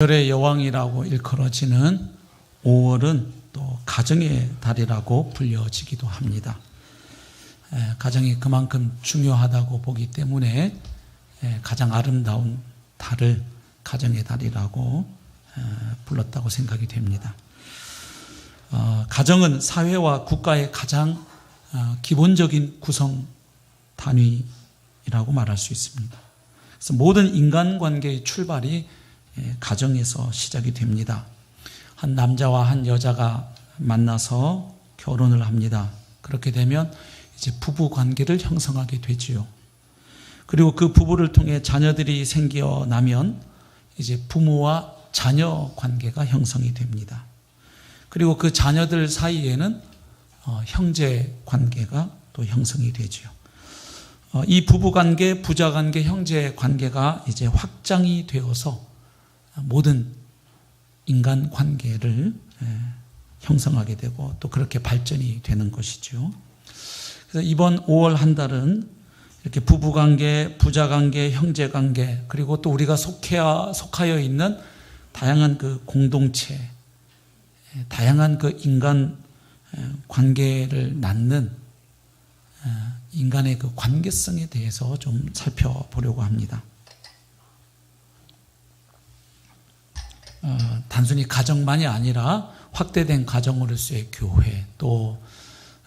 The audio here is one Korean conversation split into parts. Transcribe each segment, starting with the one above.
절의 여왕이라고 일컬어지는 5월은 또 가정의 달이라고 불려지기도 합니다. 가정이 그만큼 중요하다고 보기 때문에 가장 아름다운 달을 가정의 달이라고 불렀다고 생각이 됩니다. 가정은 사회와 국가의 가장 기본적인 구성 단위라고 말할 수 있습니다. 그래서 모든 인간관계의 출발이 가정에서 시작이 됩니다. 한 남자와 한 여자가 만나서 결혼을 합니다. 그렇게 되면 이제 부부 관계를 형성하게 되지요. 그리고 그 부부를 통해 자녀들이 생겨나면 이제 부모와 자녀 관계가 형성이 됩니다. 그리고 그 자녀들 사이에는 형제 관계가 또 형성이 되지요. 이 부부 관계, 부자 관계, 형제 관계가 이제 확장이 되어서 모든 인간 관계를 형성하게 되고 또 그렇게 발전이 되는 것이죠. 그래서 이번 5월 한 달은 이렇게 부부 관계, 부자 관계, 형제 관계, 그리고 또 우리가 속하여 있는 다양한 그 공동체, 다양한 그 인간 관계를 낳는 인간의 그 관계성에 대해서 좀 살펴보려고 합니다. 단순히 가정만이 아니라 확대된 가정으로서의 교회, 또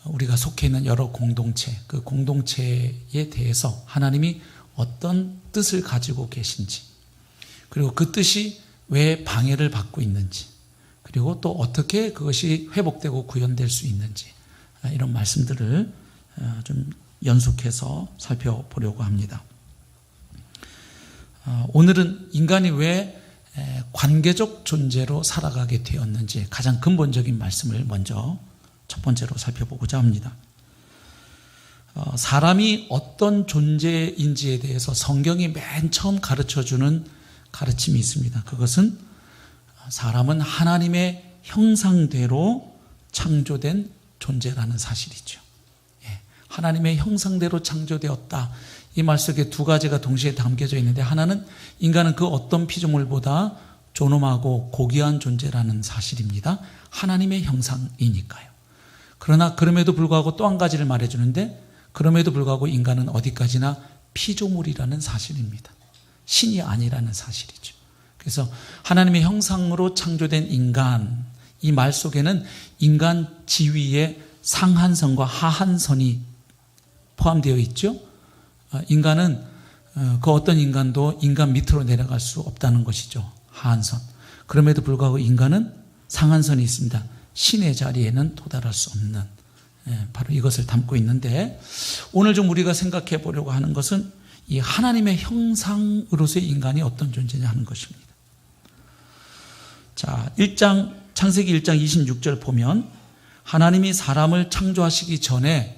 우리가 속해 있는 여러 공동체, 그 공동체에 대해서 하나님이 어떤 뜻을 가지고 계신지, 그리고 그 뜻이 왜 방해를 받고 있는지, 그리고 또 어떻게 그것이 회복되고 구현될 수 있는지, 이런 말씀들을 좀 연속해서 살펴보려고 합니다. 오늘은 인간이 왜 관계적 존재로 살아가게 되었는지 가장 근본적인 말씀을 먼저 첫 번째로 살펴보고자 합니다. 사람이 어떤 존재인지에 대해서 성경이 맨 처음 가르쳐주는 가르침이 있습니다. 그것은 사람은 하나님의 형상대로 창조된 존재라는 사실이죠. 하나님의 형상대로 창조되었다. 이 말 속에 두 가지가 동시에 담겨져 있는데, 하나는 인간은 그 어떤 피조물보다 존엄하고 고귀한 존재라는 사실입니다. 하나님의 형상이니까요. 그러나 그럼에도 불구하고 또 한 가지를 말해주는데, 그럼에도 불구하고 인간은 어디까지나 피조물이라는 사실입니다. 신이 아니라는 사실이죠. 그래서 하나님의 형상으로 창조된 인간, 이 말 속에는 인간 지위의 상한선과 하한선이 포함되어 있죠. 인간은 그 어떤 인간도 인간 밑으로 내려갈 수 없다는 것이죠. 하한선. 그럼에도 불구하고 인간은 상한선이 있습니다. 신의 자리에는 도달할 수 없는, 바로 이것을 담고 있는데, 오늘 좀 우리가 생각해 보려고 하는 것은 이 하나님의 형상으로서의 인간이 어떤 존재냐 하는 것입니다. 자, 창세기 1장 26절 보면 하나님이 사람을 창조하시기 전에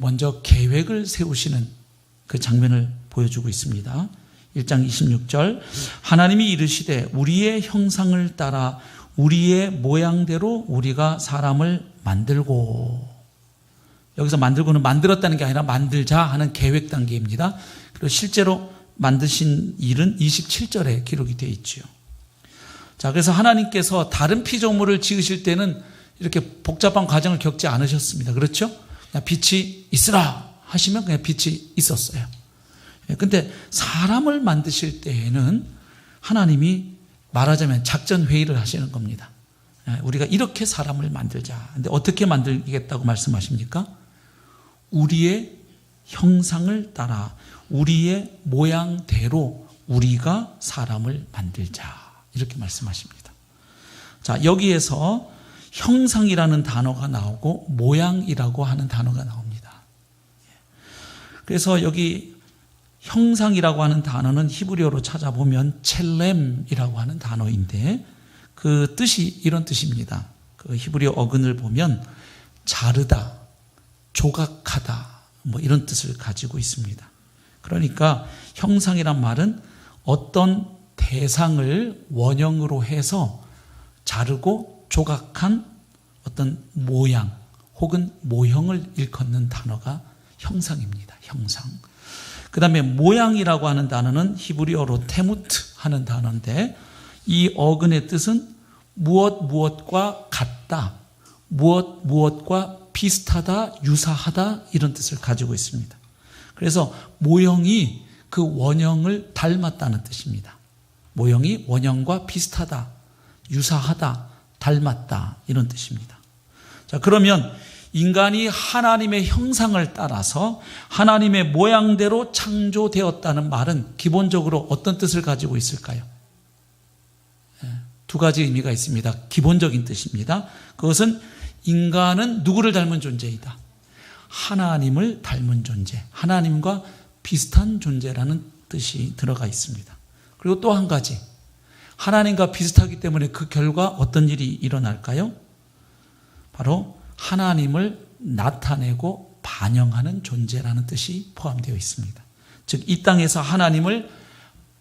먼저 계획을 세우시는 그 장면을 보여주고 있습니다. 1장 26절, 하나님이 이르시되 우리의 형상을 따라 우리의 모양대로 우리가 사람을 만들고, 여기서 만들고는 만들었다는 게 아니라 만들자 하는 계획 단계입니다. 그리고 실제로 만드신 일은 27절에 기록이 되어 있죠. 자, 그래서 하나님께서 다른 피조물을 지으실 때는 이렇게 복잡한 과정을 겪지 않으셨습니다. 그렇죠? 그냥 빛이 있으라 하시면 그냥 빛이 있었어요. 근데 사람을 만드실 때에는 하나님이 말하자면 작전 회의를 하시는 겁니다. 우리가 이렇게 사람을 만들자. 근데 어떻게 만들겠다고 말씀하십니까? 우리의 형상을 따라 우리의 모양대로 우리가 사람을 만들자. 이렇게 말씀하십니다. 자, 여기에서 형상이라는 단어가 나오고 모양이라고 하는 단어가 나옵니다. 그래서 여기 형상이라고 하는 단어는 히브리어로 찾아보면 첼렘이라고 하는 단어인데, 그 뜻이 이런 뜻입니다. 그 히브리어 어근을 보면 자르다, 조각하다, 뭐 이런 뜻을 가지고 있습니다. 그러니까 형상이란 말은 어떤 대상을 원형으로 해서 자르고 조각한 어떤 모양 혹은 모형을 일컫는 단어가 형상입니다. 형상. 그 다음에 모양이라고 하는 단어는 히브리어로 테무트 하는 단어인데, 이 어근의 뜻은 무엇과 같다, 무엇과 비슷하다, 유사하다 이런 뜻을 가지고 있습니다. 그래서 모형이 그 원형을 닮았다는 뜻입니다. 모형이 원형과 비슷하다, 유사하다, 닮았다 이런 뜻입니다. 자, 그러면 인간이 하나님의 형상을 따라서 하나님의 모양대로 창조되었다는 말은 기본적으로 어떤 뜻을 가지고 있을까요? 두 가지 의미가 있습니다. 기본적인 뜻입니다. 그것은 인간은 누구를 닮은 존재이다? 하나님을 닮은 존재, 하나님과 비슷한 존재라는 뜻이 들어가 있습니다. 그리고 또 한 가지, 하나님과 비슷하기 때문에 그 결과 어떤 일이 일어날까요? 바로 하나님을 나타내고 반영하는 존재라는 뜻이 포함되어 있습니다. 즉, 이 땅에서 하나님을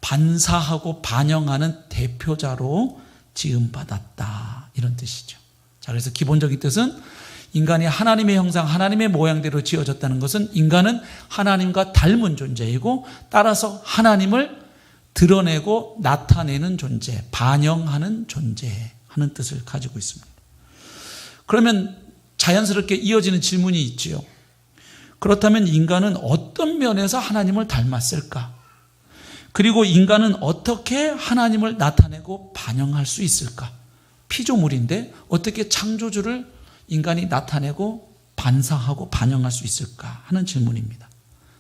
반사하고 반영하는 대표자로 지음받았다 이런 뜻이죠. 자, 그래서 기본적인 뜻은 인간이 하나님의 형상, 하나님의 모양대로 지어졌다는 것은 인간은 하나님과 닮은 존재이고 따라서 하나님을 드러내고 나타내는 존재, 반영하는 존재 하는 뜻을 가지고 있습니다. 그러면 자연스럽게 이어지는 질문이 있지요. 그렇다면 인간은 어떤 면에서 하나님을 닮았을까? 그리고 인간은 어떻게 하나님을 나타내고 반영할 수 있을까? 피조물인데 어떻게 창조주를 인간이 나타내고 반사하고 반영할 수 있을까 하는 질문입니다.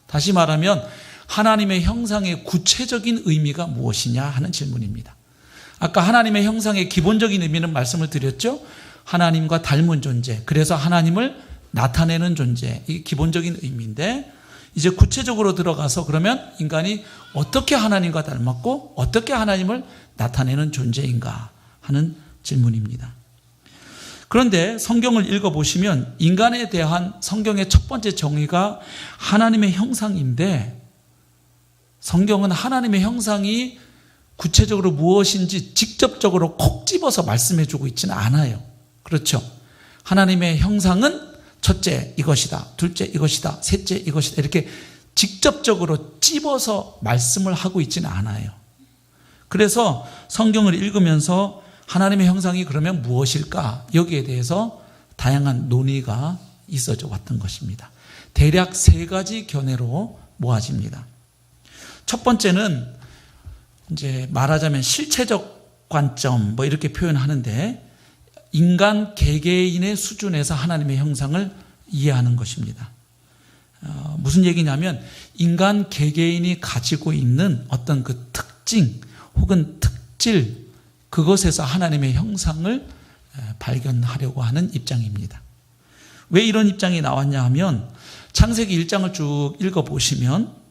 다시 말하면 하나님의 형상의 구체적인 의미가 무엇이냐 하는 질문입니다. 아까 하나님의 형상의 기본적인 의미는 말씀을 드렸죠. 하나님과 닮은 존재, 그래서 하나님을 나타내는 존재, 이게 기본적인 의미인데 이제 구체적으로 들어가서 그러면 인간이 어떻게 하나님과 닮았고 어떻게 하나님을 나타내는 존재인가 하는 질문입니다. 그런데 성경을 읽어보시면 인간에 대한 성경의 첫 번째 정의가 하나님의 형상인데 성경은 하나님의 형상이 구체적으로 무엇인지 직접적으로 콕 집어서 말씀해주고 있지는 않아요. 그렇죠? 하나님의 형상은 첫째 이것이다, 둘째 이것이다, 셋째 이것이다 이렇게 직접적으로 찝어서 말씀을 하고 있지는 않아요. 그래서 성경을 읽으면서 하나님의 형상이 그러면 무엇일까? 여기에 대해서 다양한 논의가 있어져 왔던 것입니다. 대략 세 가지 견해로 모아집니다. 첫 번째는 이제 말하자면 실체적 관점 뭐 이렇게 표현하는데 인간 개개인의 수준에서 하나님의 형상을 이해하는 것입니다. 무슨 얘기냐면 인간 개개인이 가지고 있는 어떤 그 특징 혹은 특질 그것에서 하나님의 형상을 발견하려고 하는 입장입니다. 왜 이런 입장이 나왔냐 하면 창세기 1장을 쭉 읽어보시면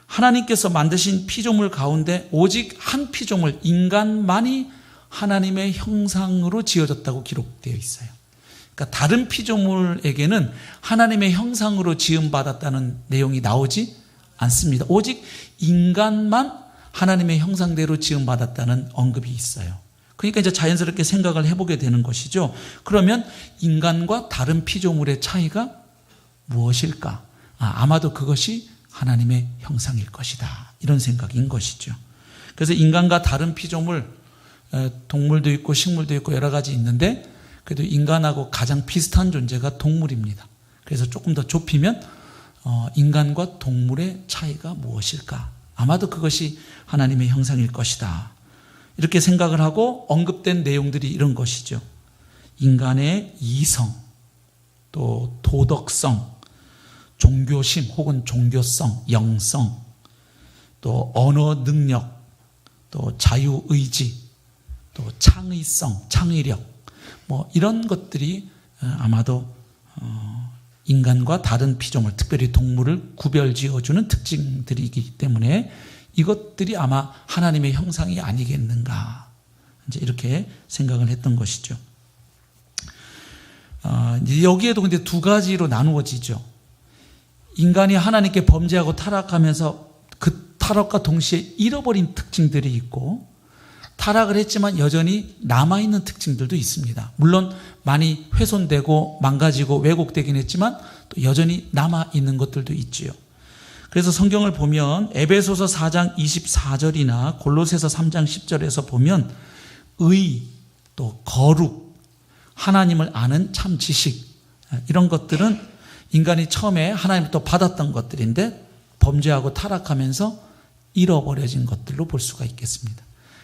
하나님께서 만드신 피조물 가운데 오직 한 피조물 인간만이 하나님의 형상으로 지어졌다고 기록되어 있어요. 그러니까 다른 피조물에게는 하나님의 형상으로 지음받았다는 내용이 나오지 않습니다. 오직 인간만 하나님의 형상대로 지음받았다는 언급이 있어요. 그러니까 이제 자연스럽게 생각을 해보게 되는 것이죠. 그러면 인간과 다른 피조물의 차이가 무엇일까? 아마도 그것이 하나님의 형상일 것이다. 이런 생각인 것이죠. 그래서 인간과 다른 피조물, 동물도 있고 식물도 있고 여러 가지 있는데 그래도 인간하고 가장 비슷한 존재가 동물입니다. 그래서 조금 더 좁히면 인간과 동물의 차이가 무엇일까? 아마도 그것이 하나님의 형상일 것이다. 이렇게 생각을 하고 언급된 내용들이 이런 것이죠. 인간의 이성, 또 도덕성, 종교심 혹은 종교성, 영성, 또 언어 능력, 또 자유의지, 또 창의성, 창의력, 뭐 이런 것들이 아마도 인간과 다른 피조물, 특별히 동물을 구별지어주는 특징들이기 때문에 이것들이 아마 하나님의 형상이 아니겠는가 이제 이렇게 생각을 했던 것이죠. 여기에도 근데 두 가지로 나누어지죠. 인간이 하나님께 범죄하고 타락하면서 그 타락과 동시에 잃어버린 특징들이 있고 타락을 했지만 여전히 남아있는 특징들도 있습니다. 물론 많이 훼손되고 망가지고 왜곡되긴 했지만 또 여전히 남아있는 것들도 있지요. 그래서 성경을 보면 에베소서 4장 24절이나 골로새서 3장 10절에서 보면 의, 또 거룩, 하나님을 아는 참 지식, 이런 것들은 인간이 처음에 하나님부터 받았던 것들인데 범죄하고 타락하면서 잃어버려진 것들로 볼 수가 있겠습니다.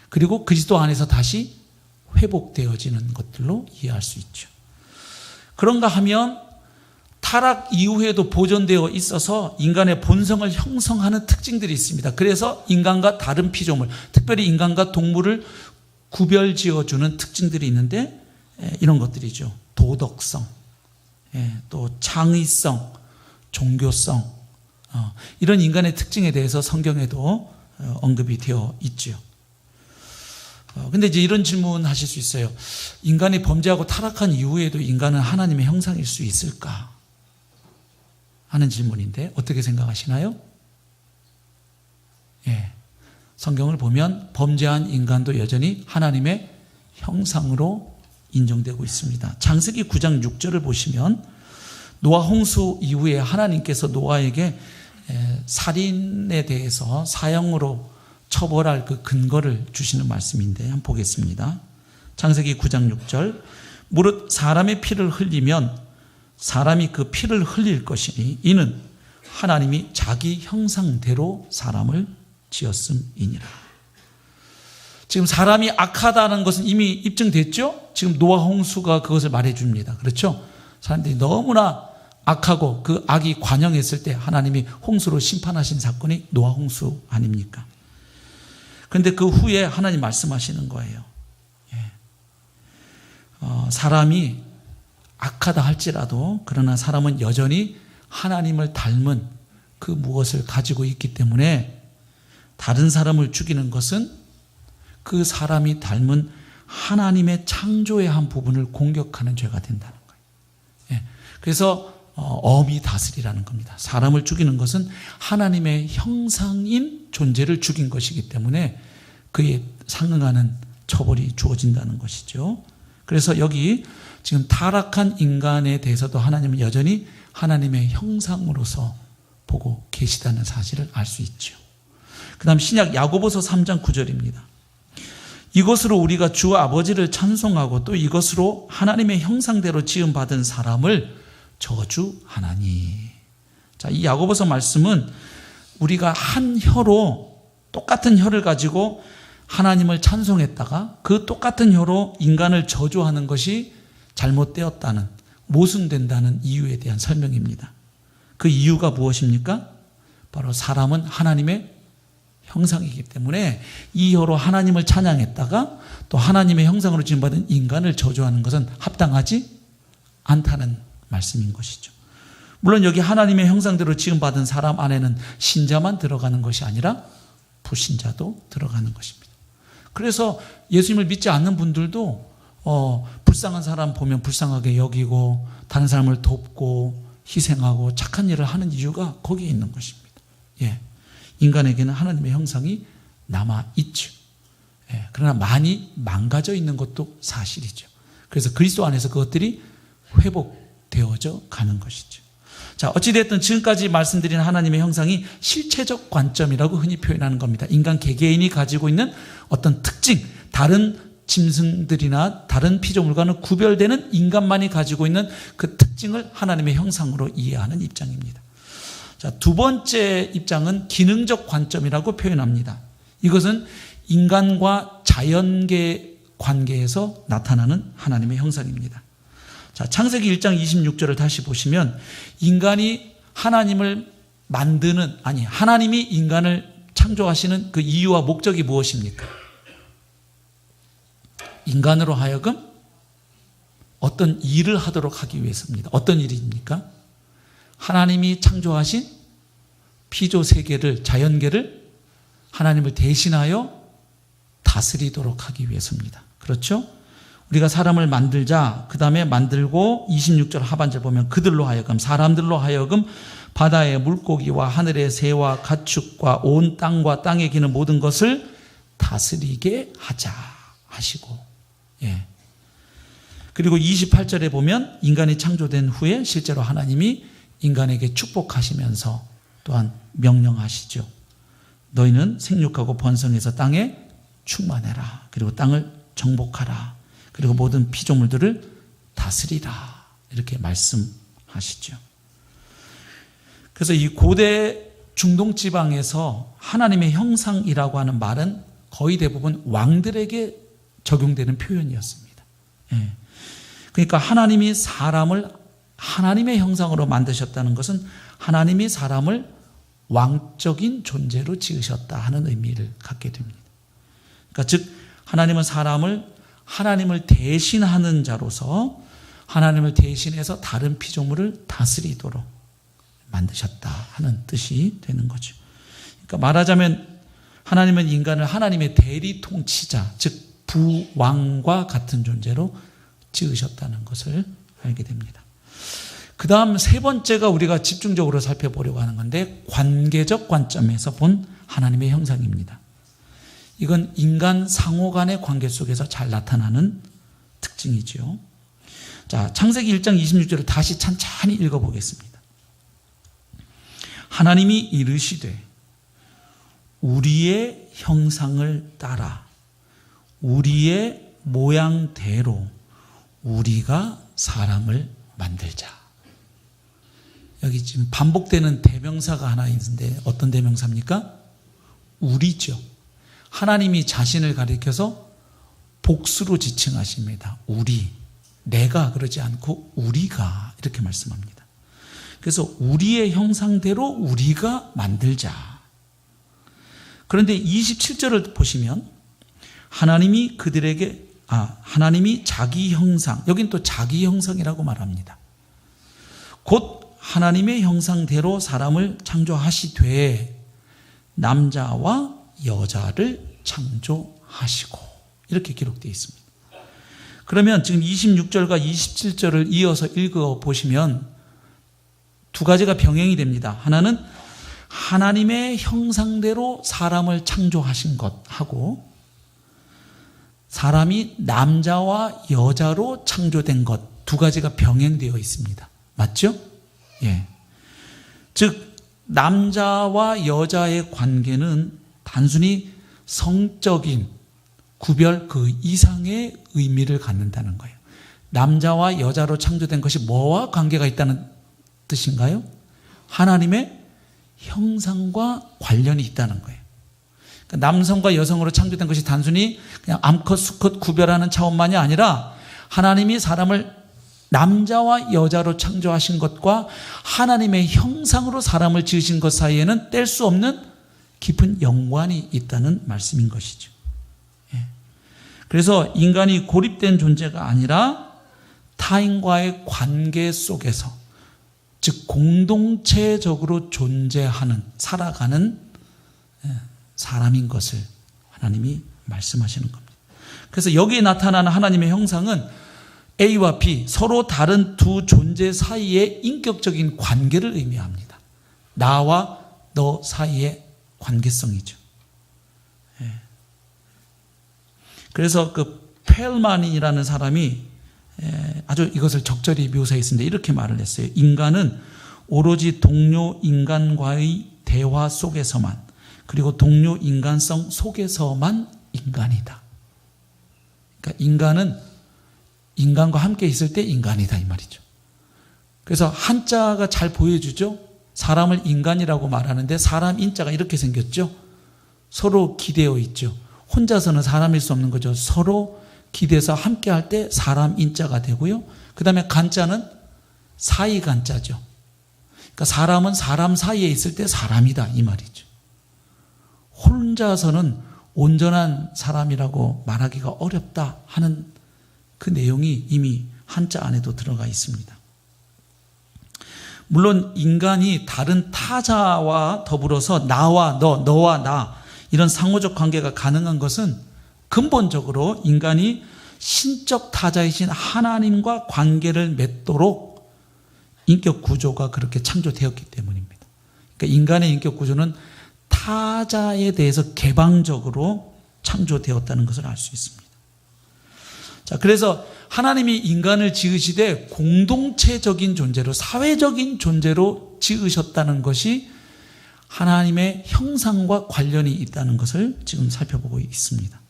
그리고 그리스도 안에서 다시 회복되어지는 것들로 이해할 수 있죠. 그런가 하면 타락 이후에도 보존되어 있어서 인간의 본성을 형성하는 특징들이 있습니다. 그래서 인간과 다른 피조물, 특별히 인간과 동물을 구별지어주는 특징들이 있는데 이런 것들이죠. 도덕성, 또 창의성, 종교성, 이런 인간의 특징에 대해서 성경에도 언급이 되어 있죠. 근데 이제 이런 질문 하실 수 있어요. 인간이 범죄하고 타락한 이후에도 인간은 하나님의 형상일 수 있을까? 하는 질문인데 어떻게 생각하시나요? 성경을 보면 범죄한 인간도 여전히 하나님의 형상으로 인정되고 있습니다. 창세기 9장 6절을 보시면 노아 홍수 이후에 하나님께서 노아에게 살인에 대해서 사형으로 처벌할 그 근거를 주시는 말씀인데 한번 보겠습니다. 창세기 9장 6절 무릇 사람의 피를 흘리면 사람이 그 피를 흘릴 것이니 이는 하나님이 자기 형상대로 사람을 지었음이니라. 지금 사람이 악하다는 것은 이미 입증됐죠? 지금 노아 홍수가 그것을 말해줍니다. 그렇죠? 사람들이 너무나 악하고 그 악이 관영했을 때 하나님이 홍수로 심판하신 사건이 노아 홍수 아닙니까? 그런데 그 후에 하나님 말씀하시는 거예요. 사람이 악하다 할지라도 그러나 사람은 여전히 하나님을 닮은 그 무엇을 가지고 있기 때문에 다른 사람을 죽이는 것은 그 사람이 닮은 하나님의 창조의 한 부분을 공격하는 죄가 된다는 거예요. 그래서 엄히 다스리라는 겁니다. 사람을 죽이는 것은 하나님의 형상인 존재를 죽인 것이기 때문에 그에 상응하는 처벌이 주어진다는 것이죠. 그래서 여기 지금 타락한 인간에 대해서도 하나님은 여전히 하나님의 형상으로서 보고 계시다는 사실을 알 수 있죠. 그 다음 신약 야고보서 3장 9절입니다. 이것으로 우리가 주 아버지를 찬송하고 또 이것으로 하나님의 형상대로 지음받은 사람을 저주하나니. 자, 이 야고보서 말씀은 우리가 한 혀로 똑같은 혀를 가지고 하나님을 찬송했다가 그 똑같은 혀로 인간을 저주하는 것이 잘못되었다는, 모순된다는 이유에 대한 설명입니다. 그 이유가 무엇입니까? 바로 사람은 하나님의 형상이기 때문에 이 혀로 하나님을 찬양했다가 또 하나님의 형상으로 지음받은 인간을 저주하는 것은 합당하지 않다는 말씀인 것이죠. 물론 여기 하나님의 형상대로 지음받은 사람 안에는 신자만 들어가는 것이 아니라 불신자도 들어가는 것입니다. 그래서 예수님을 믿지 않는 분들도 불쌍한 사람 보면 불쌍하게 여기고 다른 사람을 돕고 희생하고 착한 일을 하는 이유가 거기에 있는 것입니다. 인간에게는 하나님의 형상이 남아있죠. 그러나 많이 망가져 있는 것도 사실이죠. 그래서 그리스도 안에서 그것들이 회복되어져 가는 것이죠. 자, 어찌됐든 지금까지 말씀드린 하나님의 형상이 실체적 관점이라고 흔히 표현하는 겁니다. 인간 개개인이 가지고 있는 어떤 특징, 다른 짐승들이나 다른 피조물과는 구별되는 인간만이 가지고 있는 그 특징을 하나님의 형상으로 이해하는 입장입니다. 자, 두 번째 입장은 기능적 관점이라고 표현합니다. 이것은 인간과 자연계 관계에서 나타나는 하나님의 형상입니다. 자, 창세기 1장 26절을 다시 보시면 인간이 하나님을 만드는, 하나님이 인간을 창조하시는 그 이유와 목적이 무엇입니까? 인간으로 하여금 어떤 일을 하도록 하기 위해서입니다. 어떤 일입니까? 하나님이 창조하신 피조 세계를, 자연계를 하나님을 대신하여 다스리도록 하기 위해서입니다. 그렇죠? 우리가 사람을 만들자, 그 다음에 만들고 26절 하반절 보면 그들로 하여금, 사람들로 하여금 바다의 물고기와 하늘의 새와 가축과 온 땅과 땅에 기는 모든 것을 다스리게 하자 하시고, 그리고 28절에 보면 인간이 창조된 후에 실제로 하나님이 인간에게 축복하시면서 또한 명령하시죠. 너희는 생육하고 번성해서 땅에 충만해라. 그리고 땅을 정복하라. 그리고 모든 피조물들을 다스리라. 이렇게 말씀하시죠. 그래서 이 고대 중동 지방에서 하나님의 형상이라고 하는 말은 거의 대부분 왕들에게 적용되는 표현이었습니다. 예. 그러니까 하나님이 사람을 하나님의 형상으로 만드셨다는 것은 하나님이 사람을 왕적인 존재로 지으셨다 하는 의미를 갖게 됩니다. 그러니까 즉 하나님은 사람을 하나님을 대신하는 자로서 하나님을 대신해서 다른 피조물을 다스리도록 만드셨다 하는 뜻이 되는 거죠. 그러니까 말하자면 하나님은 인간을 하나님의 대리 통치자, 즉 부왕과 같은 존재로 지으셨다는 것을 알게 됩니다. 그 다음 세 번째가 우리가 집중적으로 살펴보려고 하는 건데 관계적 관점에서 본 하나님의 형상입니다. 이건 인간 상호 간의 관계 속에서 잘 나타나는 특징이죠. 자, 창세기 1장 26절을 다시 찬찬히 읽어보겠습니다. 하나님이 이르시되 우리의 형상을 따라 우리의 모양대로 우리가 사람을 만들자. 여기 지금 반복되는 대명사가 하나 있는데 어떤 대명사입니까? 우리죠. 하나님이 자신을 가리켜서 복수로 지칭하십니다. 우리, 내가 그러지 않고 우리가 이렇게 말씀합니다. 그래서 우리의 형상대로 우리가 만들자. 그런데 27절을 보시면 하나님이 하나님이 자기 형상, 여긴 또 자기 형상이라고 말합니다. 곧 하나님의 형상대로 사람을 창조하시되 남자와 여자를 창조하시고 이렇게 기록되어 있습니다. 그러면 지금 26절과 27절을 이어서 읽어보시면 두 가지가 병행이 됩니다. 하나는 하나님의 형상대로 사람을 창조하신 것하고 사람이 남자와 여자로 창조된 것 두 가지가 병행되어 있습니다. 맞죠? 예. 즉 남자와 여자의 관계는 단순히 성적인 구별 그 이상의 의미를 갖는다는 거예요. 남자와 여자로 창조된 것이 뭐와 관계가 있다는 뜻인가요? 하나님의 형상과 관련이 있다는 거예요. 그러니까 남성과 여성으로 창조된 것이 단순히 그냥 암컷, 수컷 구별하는 차원만이 아니라 하나님이 사람을 남자와 여자로 창조하신 것과 하나님의 형상으로 사람을 지으신 것 사이에는 뗄 수 없는 깊은 연관이 있다는 말씀인 것이죠. 예. 그래서 인간이 고립된 존재가 아니라 타인과의 관계 속에서 즉 공동체적으로 존재하는 살아가는 사람인 것을 하나님이 말씀하시는 겁니다. 그래서 여기에 나타나는 하나님의 형상은 A와 B 서로 다른 두 존재 사이의 인격적인 관계를 의미합니다. 나와 너 사이의 관계성이죠. 예. 그래서 그 펠만이라는 사람이 아주 이것을 적절히 묘사했습니다. 이렇게 말을 했어요. 인간은 오로지 동료 인간과의 대화 속에서만 그리고 동료 인간성 속에서만 인간이다. 그러니까 인간은 인간과 함께 있을 때 인간이다 이 말이죠. 그래서 한자가 잘 보여주죠. 사람을 인간이라고 말하는데 사람 인자가 이렇게 생겼죠. 서로 기대어 있죠. 혼자서는 사람일 수 없는 거죠. 서로 기대서 함께 할 때 사람 인자가 되고요. 그 다음에 간자는 사이 간자죠. 그러니까 사람은 사람 사이에 있을 때 사람이다 이 말이죠. 혼자서는 온전한 사람이라고 말하기가 어렵다 하는 그 내용이 이미 한자 안에도 들어가 있습니다. 물론 인간이 다른 타자와 더불어서 나와 너, 너와 나 이런 상호적 관계가 가능한 것은 근본적으로 인간이 신적 타자이신 하나님과 관계를 맺도록 인격 구조가 그렇게 창조되었기 때문입니다. 그러니까 인간의 인격 구조는 타자에 대해서 개방적으로 창조되었다는 것을 알 수 있습니다. 자, 그래서 하나님이 인간을 지으시되 공동체적인 존재로 사회적인 존재로 지으셨다는 것이 하나님의 형상과 관련이 있다는 것을 지금 살펴보고 있습니다.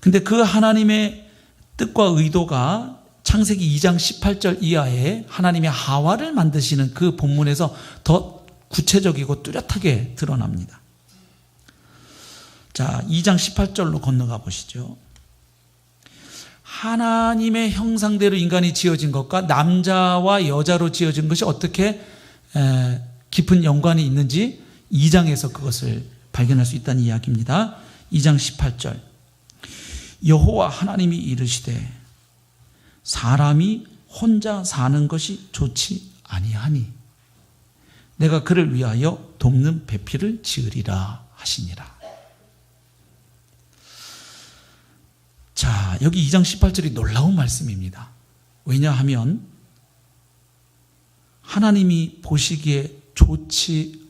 근데 그 하나님의 뜻과 의도가 창세기 2장 18절 이하에 하나님의 하와를 만드시는 그 본문에서 더 구체적이고 뚜렷하게 드러납니다. 자, 2장 18절로 건너가 보시죠. 하나님의 형상대로 인간이 지어진 것과 남자와 여자로 지어진 것이 어떻게 깊은 연관이 있는지 2장에서 그것을 발견할 수 있다는 이야기입니다. 2장 18절. 여호와 하나님이 이르시되 사람이 혼자 사는 것이 좋지 아니하니 내가 그를 위하여 돕는 배필을 지으리라 하시니라. 자, 여기 2장 18절이 놀라운 말씀입니다. 왜냐하면 하나님이 보시기에 좋지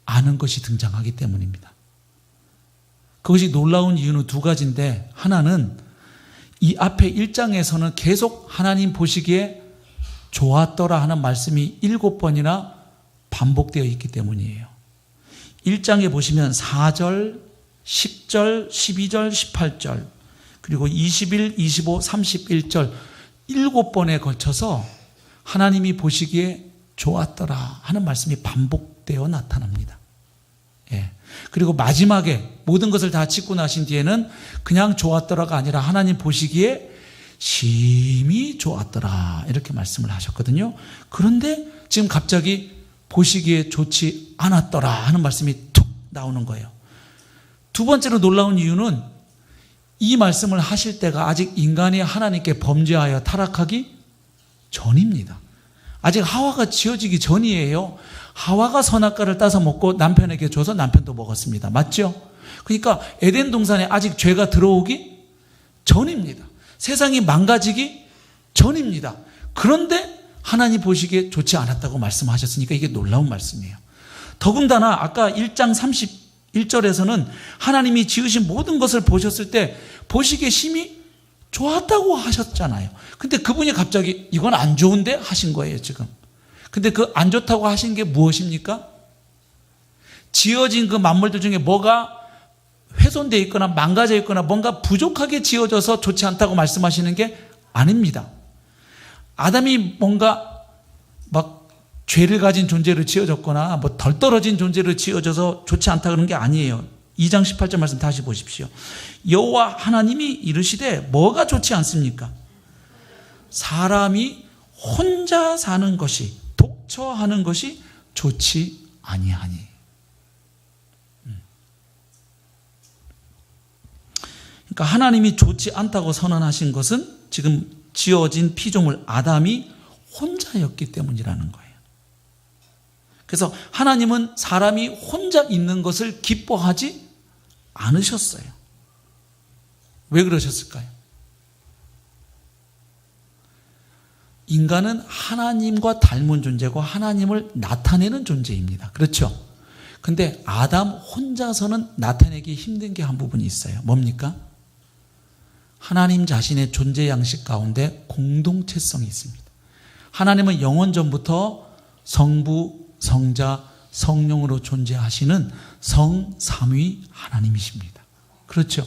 않은 것이 등장하기 때문입니다. 그것이 놀라운 이유는 두 가지인데, 하나는 이 앞에 1장에서는 계속 하나님 보시기에 좋았더라 하는 말씀이 7번이나 반복되어 있기 때문이에요. 1장에 보시면 4절, 10절, 12절, 18절, 그리고 21, 25, 31절 7번에 걸쳐서 하나님이 보시기에 좋았더라 하는 말씀이 반복되어 나타납니다. 예. 그리고 마지막에 모든 것을 다 짓고 나신 뒤에는 그냥 좋았더라가 아니라 하나님 보시기에 심히 좋았더라 이렇게 말씀을 하셨거든요. 그런데 지금 갑자기 보시기에 좋지 않았더라 하는 말씀이 툭 나오는 거예요. 두 번째로 놀라운 이유는 이 말씀을 하실 때가 아직 인간이 하나님께 범죄하여 타락하기 전입니다. 아직 하와가 지어지기 전이에요. 하와가 선악과를 따서 먹고 남편에게 줘서 남편도 먹었습니다. 맞죠? 그러니까 에덴 동산에 아직 죄가 들어오기 전입니다. 세상이 망가지기 전입니다. 그런데 하나님 보시기에 좋지 않았다고 말씀하셨으니까 이게 놀라운 말씀이에요. 더군다나 아까 1장 31절에서는 하나님이 지으신 모든 것을 보셨을 때 보시기에 심히 좋았다고 하셨잖아요. 근데 그분이 갑자기 이건 안 좋은데 하신 거예요, 지금. 근데 그 안 좋다고 하신 게 무엇입니까? 지어진 그 만물들 중에 뭐가 훼손되어 있거나 망가져 있거나 뭔가 부족하게 지어져서 좋지 않다고 말씀하시는 게 아닙니다. 아담이 뭔가 막 죄를 가진 존재로 지어졌거나 뭐 덜 떨어진 존재로 지어져서 좋지 않다 그런 게 아니에요. 2장 18절 말씀 다시 보십시오. 여호와 하나님이 이르시되 뭐가 좋지 않습니까? 사람이 혼자 사는 것이, 독처하는 것이 좋지 아니하니. 그러니까 하나님이 좋지 않다고 선언하신 것은 지금 지어진 피조물 아담이 혼자였기 때문이라는 거예요. 그래서 하나님은 사람이 혼자 있는 것을 기뻐하지 않으셨어요. 왜 그러셨을까요? 인간은 하나님과 닮은 존재고 하나님을 나타내는 존재입니다. 그렇죠? 근데 아담 혼자서는 나타내기 힘든 게 한 부분이 있어요. 뭡니까? 하나님 자신의 존재 양식 가운데 공동체성이 있습니다. 하나님은 영원 전부터 성부, 성자, 성령으로 존재하시는 성삼위 하나님이십니다. 그렇죠?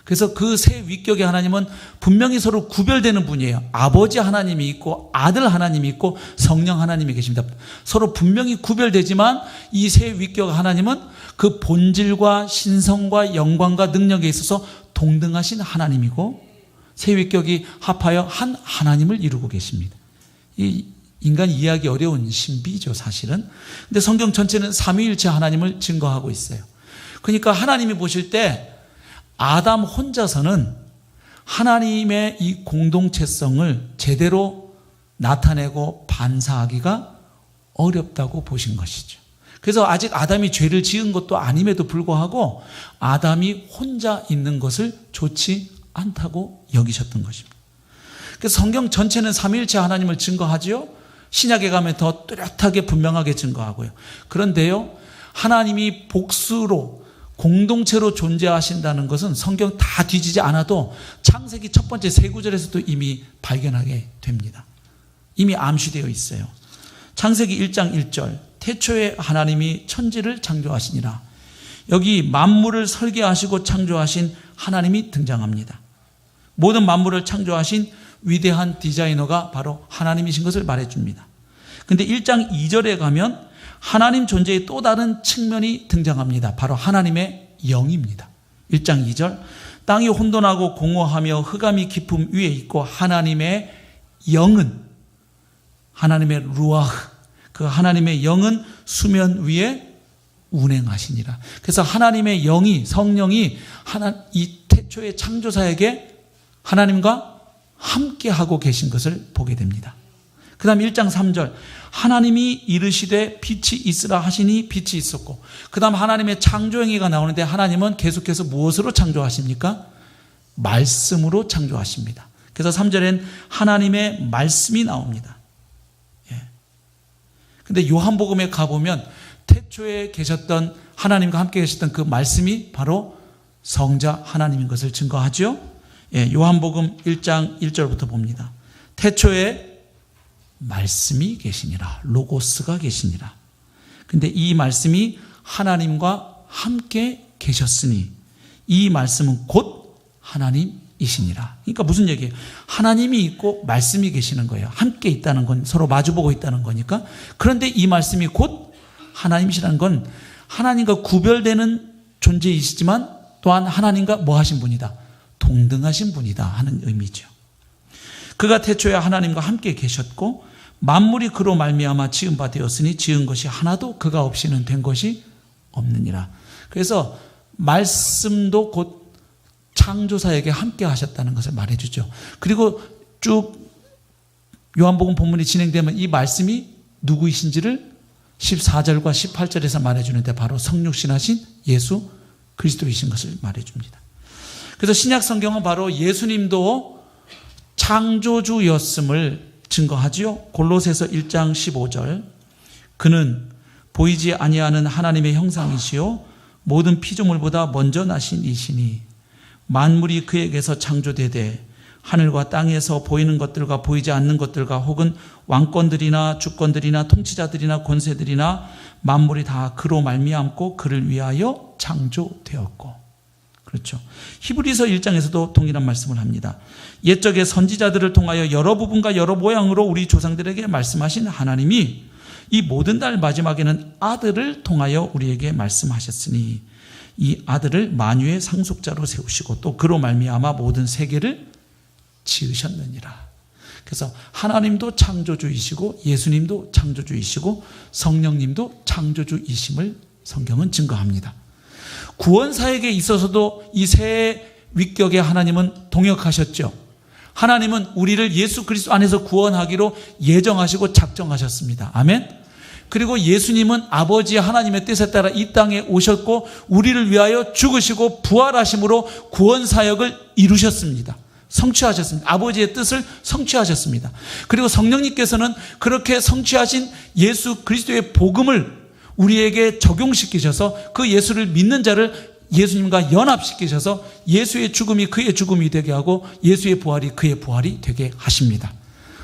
그래서 그 세 위격의 하나님은 분명히 서로 구별되는 분이에요. 아버지 하나님이 있고 아들 하나님이 있고 성령 하나님이 계십니다. 서로 분명히 구별되지만 이 세 위격 하나님은 그 본질과 신성과 영광과 능력에 있어서 동등하신 하나님이고 세 위격이 합하여 한 하나님을 이루고 계십니다. 이 인간이 이해하기 어려운 신비죠, 사실은. 근데 성경 전체는 삼위일체 하나님을 증거하고 있어요. 그러니까 하나님이 보실 때 아담 혼자서는 하나님의 이 공동체성을 제대로 나타내고 반사하기가 어렵다고 보신 것이죠. 그래서 아직 아담이 죄를 지은 것도 아님에도 불구하고 아담이 혼자 있는 것을 좋지 않다고 여기셨던 것입니다. 그래서 성경 전체는 삼위일체 하나님을 증거하지요. 신약에 가면 더 뚜렷하게 분명하게 증거하고요. 그런데요, 하나님이 복수로 공동체로 존재하신다는 것은 성경 다 뒤지지 않아도 창세기 첫 번째 세 구절에서도 이미 발견하게 됩니다. 이미 암시되어 있어요. 창세기 1장 1절 태초에 하나님이 천지를 창조하시니라. 여기 만물을 설계하시고 창조하신 하나님이 등장합니다. 모든 만물을 창조하신 위대한 디자이너가 바로 하나님이신 것을 말해줍니다. 근데 1장 2절에 가면 하나님 존재의 또 다른 측면이 등장합니다. 바로 하나님의 영입니다. 1장 2절, 땅이 혼돈하고 공허하며 흑암이 깊음 위에 있고 하나님의 영은, 하나님의 루아흐, 그 하나님의 영은 수면 위에 운행하시니라. 그래서 하나님의 영이, 성령이 이 태초의 창조사에게 하나님과 함께하고 계신 것을 보게 됩니다. 그 다음 1장 3절, 하나님이 이르시되 빛이 있으라 하시니 빛이 있었고, 그 다음 하나님의 창조행위가 나오는데 하나님은 계속해서 무엇으로 창조하십니까? 말씀으로 창조하십니다. 그래서 3절엔 하나님의 말씀이 나옵니다. 근데 요한복음에 가보면 태초에 계셨던, 하나님과 함께 계셨던 그 말씀이 바로 성자 하나님인 것을 증거하죠. 요한복음 1장 1절부터 봅니다. 태초에 말씀이 계시니라, 로고스가 계시니라. 근데 이 말씀이 하나님과 함께 계셨으니 이 말씀은 곧 하나님이시니라. 그러니까 무슨 얘기예요? 하나님이 있고 말씀이 계시는 거예요. 함께 있다는 건 서로 마주보고 있다는 거니까. 그런데 이 말씀이 곧 하나님이시라는 건 하나님과 구별되는 존재이시지만 또한 하나님과 뭐 하신 분이다? 동등하신 분이다 하는 의미죠. 그가 태초에 하나님과 함께 계셨고 만물이 그로 말미암아 지은 바 되었으니 지은 것이 하나도 그가 없이는 된 것이 없느니라. 그래서 말씀도 곧 창조사에게 함께 하셨다는 것을 말해주죠. 그리고 쭉 요한복음 본문이 진행되면 이 말씀이 누구이신지를 14절과 18절에서 말해주는데 바로 성육신하신 예수 그리스도이신 것을 말해줍니다. 그래서 신약 성경은 바로 예수님도 창조주였음을 증거하지요. 골로새서 1장 15절, 그는 보이지 아니하는 하나님의 형상이시요 모든 피조물보다 먼저 나신 이시니 만물이 그에게서 창조되되 하늘과 땅에서 보이는 것들과 보이지 않는 것들과 혹은 왕권들이나 주권들이나 통치자들이나 권세들이나 만물이 다 그로 말미암고 그를 위하여 창조되었고. 그렇죠. 히브리서 1장에서도 동일한 말씀을 합니다. 옛적의 선지자들을 통하여 여러 부분과 여러 모양으로 우리 조상들에게 말씀하신 하나님이 이 모든 날 마지막에는 아들을 통하여 우리에게 말씀하셨으니 이 아들을 만유의 상속자로 세우시고 또 그로 말미암아 모든 세계를 지으셨느니라. 그래서 하나님도 창조주이시고 예수님도 창조주이시고 성령님도 창조주이심을 성경은 증거합니다. 구원사에게 있어서도 이 세 위격의 하나님은 동역하셨죠. 하나님은 우리를 예수 그리스도 안에서 구원하기로 예정하시고 작정하셨습니다. 아멘. 그리고 예수님은 아버지 하나님의 뜻에 따라 이 땅에 오셨고 우리를 위하여 죽으시고 부활하심으로 구원사역을 이루셨습니다. 성취하셨습니다. 아버지의 뜻을 성취하셨습니다. 그리고 성령님께서는 그렇게 성취하신 예수 그리스도의 복음을 우리에게 적용시키셔서 그 예수를 믿는 자를 예수님과 연합시키셔서 예수의 죽음이 그의 죽음이 되게 하고 예수의 부활이 그의 부활이 되게 하십니다.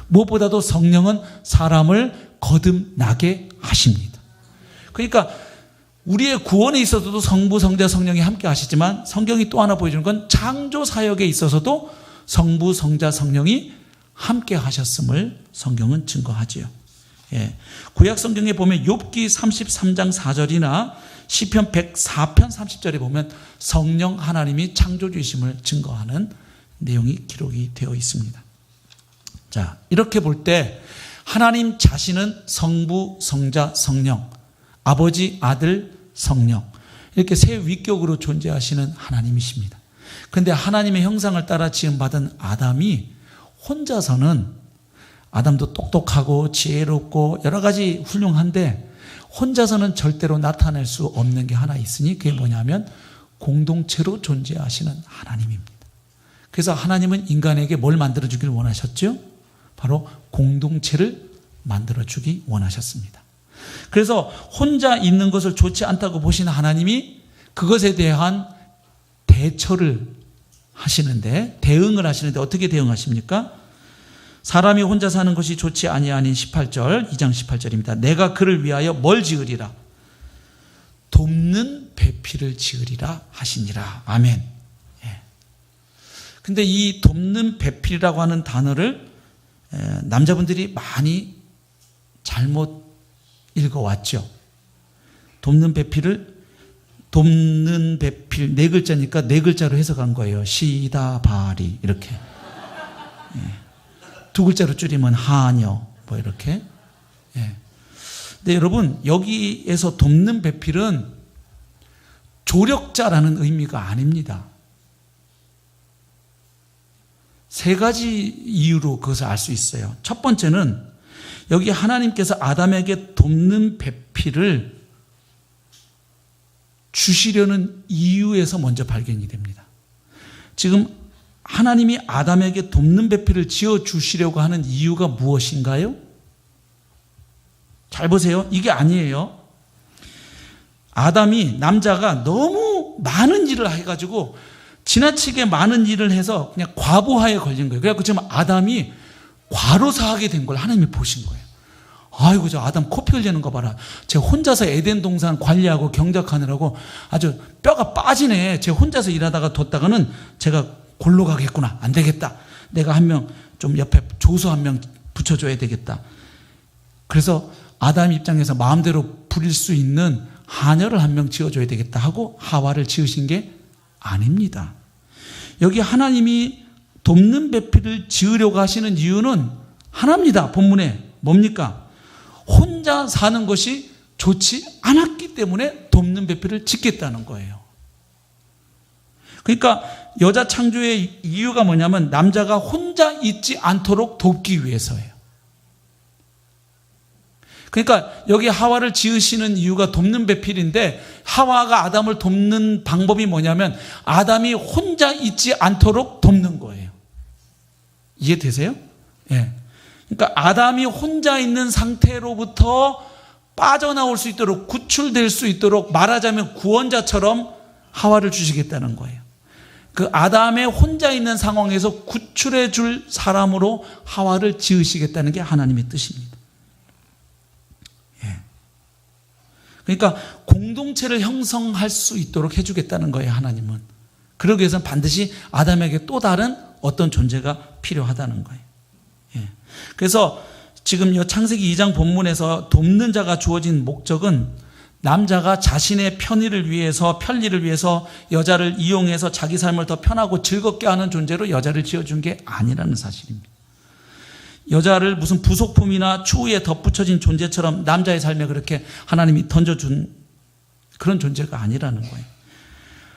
무엇보다도 성령은 사람을 거듭나게 하십니다. 그러니까 우리의 구원에 있어서도 성부, 성자, 성령이 함께 하시지만 성경이 또 하나 보여주는 건 창조 사역에 있어서도 성부, 성자, 성령이 함께 하셨음을 성경은 증거하지요. 구약 성경에 보면 욥기 33장 4절이나 시편 104편 30절에 보면 성령 하나님이 창조주이심을 증거하는 내용이 기록이 되어 있습니다. 자, 이렇게 볼 때 하나님 자신은 성부, 성자, 성령, 아버지, 아들, 성령 이렇게 세 위격으로 존재하시는 하나님이십니다. 그런데 하나님의 형상을 따라 지음받은 아담이 혼자서는, 아담도 똑똑하고 지혜롭고 여러 가지 훌륭한데 혼자서는 절대로 나타낼 수 없는 게 하나 있으니 그게 뭐냐면 공동체로 존재하시는 하나님입니다. 그래서 하나님은 인간에게 뭘 만들어주기를 원하셨죠? 바로 공동체를 만들어주기 원하셨습니다. 그래서 혼자 있는 것을 좋지 않다고 보신 하나님이 그것에 대한 대처를 하시는데, 대응을 하시는데 어떻게 대응하십니까? 사람이 혼자 사는 것이 좋지 아니하니 18절, 2장 18절입니다. 내가 그를 위하여 뭘 지으리라? 돕는 배필을 지으리라 하시니라. 아멘. 예. 근데 이 돕는 배필이라고 하는 단어를 남자분들이 많이 잘못 읽어왔죠. 돕는 배필 네 글자니까 네 글자로 해석한 거예요. 시다바리 이렇게. 예. 두 글자로 줄이면 하녀 뭐 이렇게. 예. 근데 여러분 여기에서 돕는 배필은 조력자라는 의미가 아닙니다. 세 가지 이유로 그것을 알 수 있어요. 첫 번째는 여기 하나님께서 아담에게 돕는 배필을 주시려는 이유에서 먼저 발견이 됩니다. 지금 하나님이 아담에게 돕는 배필을 지어주시려고 하는 이유가 무엇인가요? 잘 보세요. 이게 아니에요. 아담이, 남자가 너무 많은 일을 해가지고 지나치게 많은 일을 해서 그냥 과부하에 걸린 거예요. 그래서 지금 아담이 과로사하게 된 걸 하나님이 보신 거예요. 아이고, 저 아담 코피 흘리는 거 봐라. 쟤 혼자서 에덴 동산 관리하고 경작하느라고 아주 뼈가 빠지네. 쟤 혼자서 일하다가 뒀다가는 제가 골로 가겠구나. 안 되겠다. 내가 한 명 좀 옆에 조수 한 명 붙여줘야 되겠다. 그래서 아담 입장에서 마음대로 부릴 수 있는 하녀를 한 명 지어줘야 되겠다 하고 하와를 지으신 게 아닙니다. 여기 하나님이 돕는 배필을 지으려고 하시는 이유는 하나입니다. 본문에 뭡니까? 혼자 사는 것이 좋지 않았기 때문에 돕는 배필을 짓겠다는 거예요. 그러니까 여자 창조의 이유가 뭐냐면 남자가 혼자 있지 않도록 돕기 위해서예요. 그러니까 여기 하와를 지으시는 이유가 돕는 배필인데 하와가 아담을 돕는 방법이 뭐냐면 아담이 혼자 있지 않도록 돕는 거예요. 이해되세요? 예. 그러니까 아담이 혼자 있는 상태로부터 빠져나올 수 있도록 구출될 수 있도록 말하자면 구원자처럼 하와를 주시겠다는 거예요. 그 아담의 혼자 있는 상황에서 구출해 줄 사람으로 하와를 지으시겠다는 게 하나님의 뜻입니다. 예. 그러니까 공동체를 형성할 수 있도록 해주겠다는 거예요, 하나님은. 그러기 위해서는 반드시 아담에게 또 다른 어떤 존재가 필요하다는 거예요. 예. 그래서 지금 이 창세기 2장 본문에서 돕는 자가 주어진 목적은 남자가 자신의 편리를 위해서 여자를 이용해서 자기 삶을 더 편하고 즐겁게 하는 존재로 여자를 지어준 게 아니라는 사실입니다. 여자를 무슨 부속품이나 추후에 덧붙여진 존재처럼 남자의 삶에 그렇게 하나님이 던져준 그런 존재가 아니라는 거예요.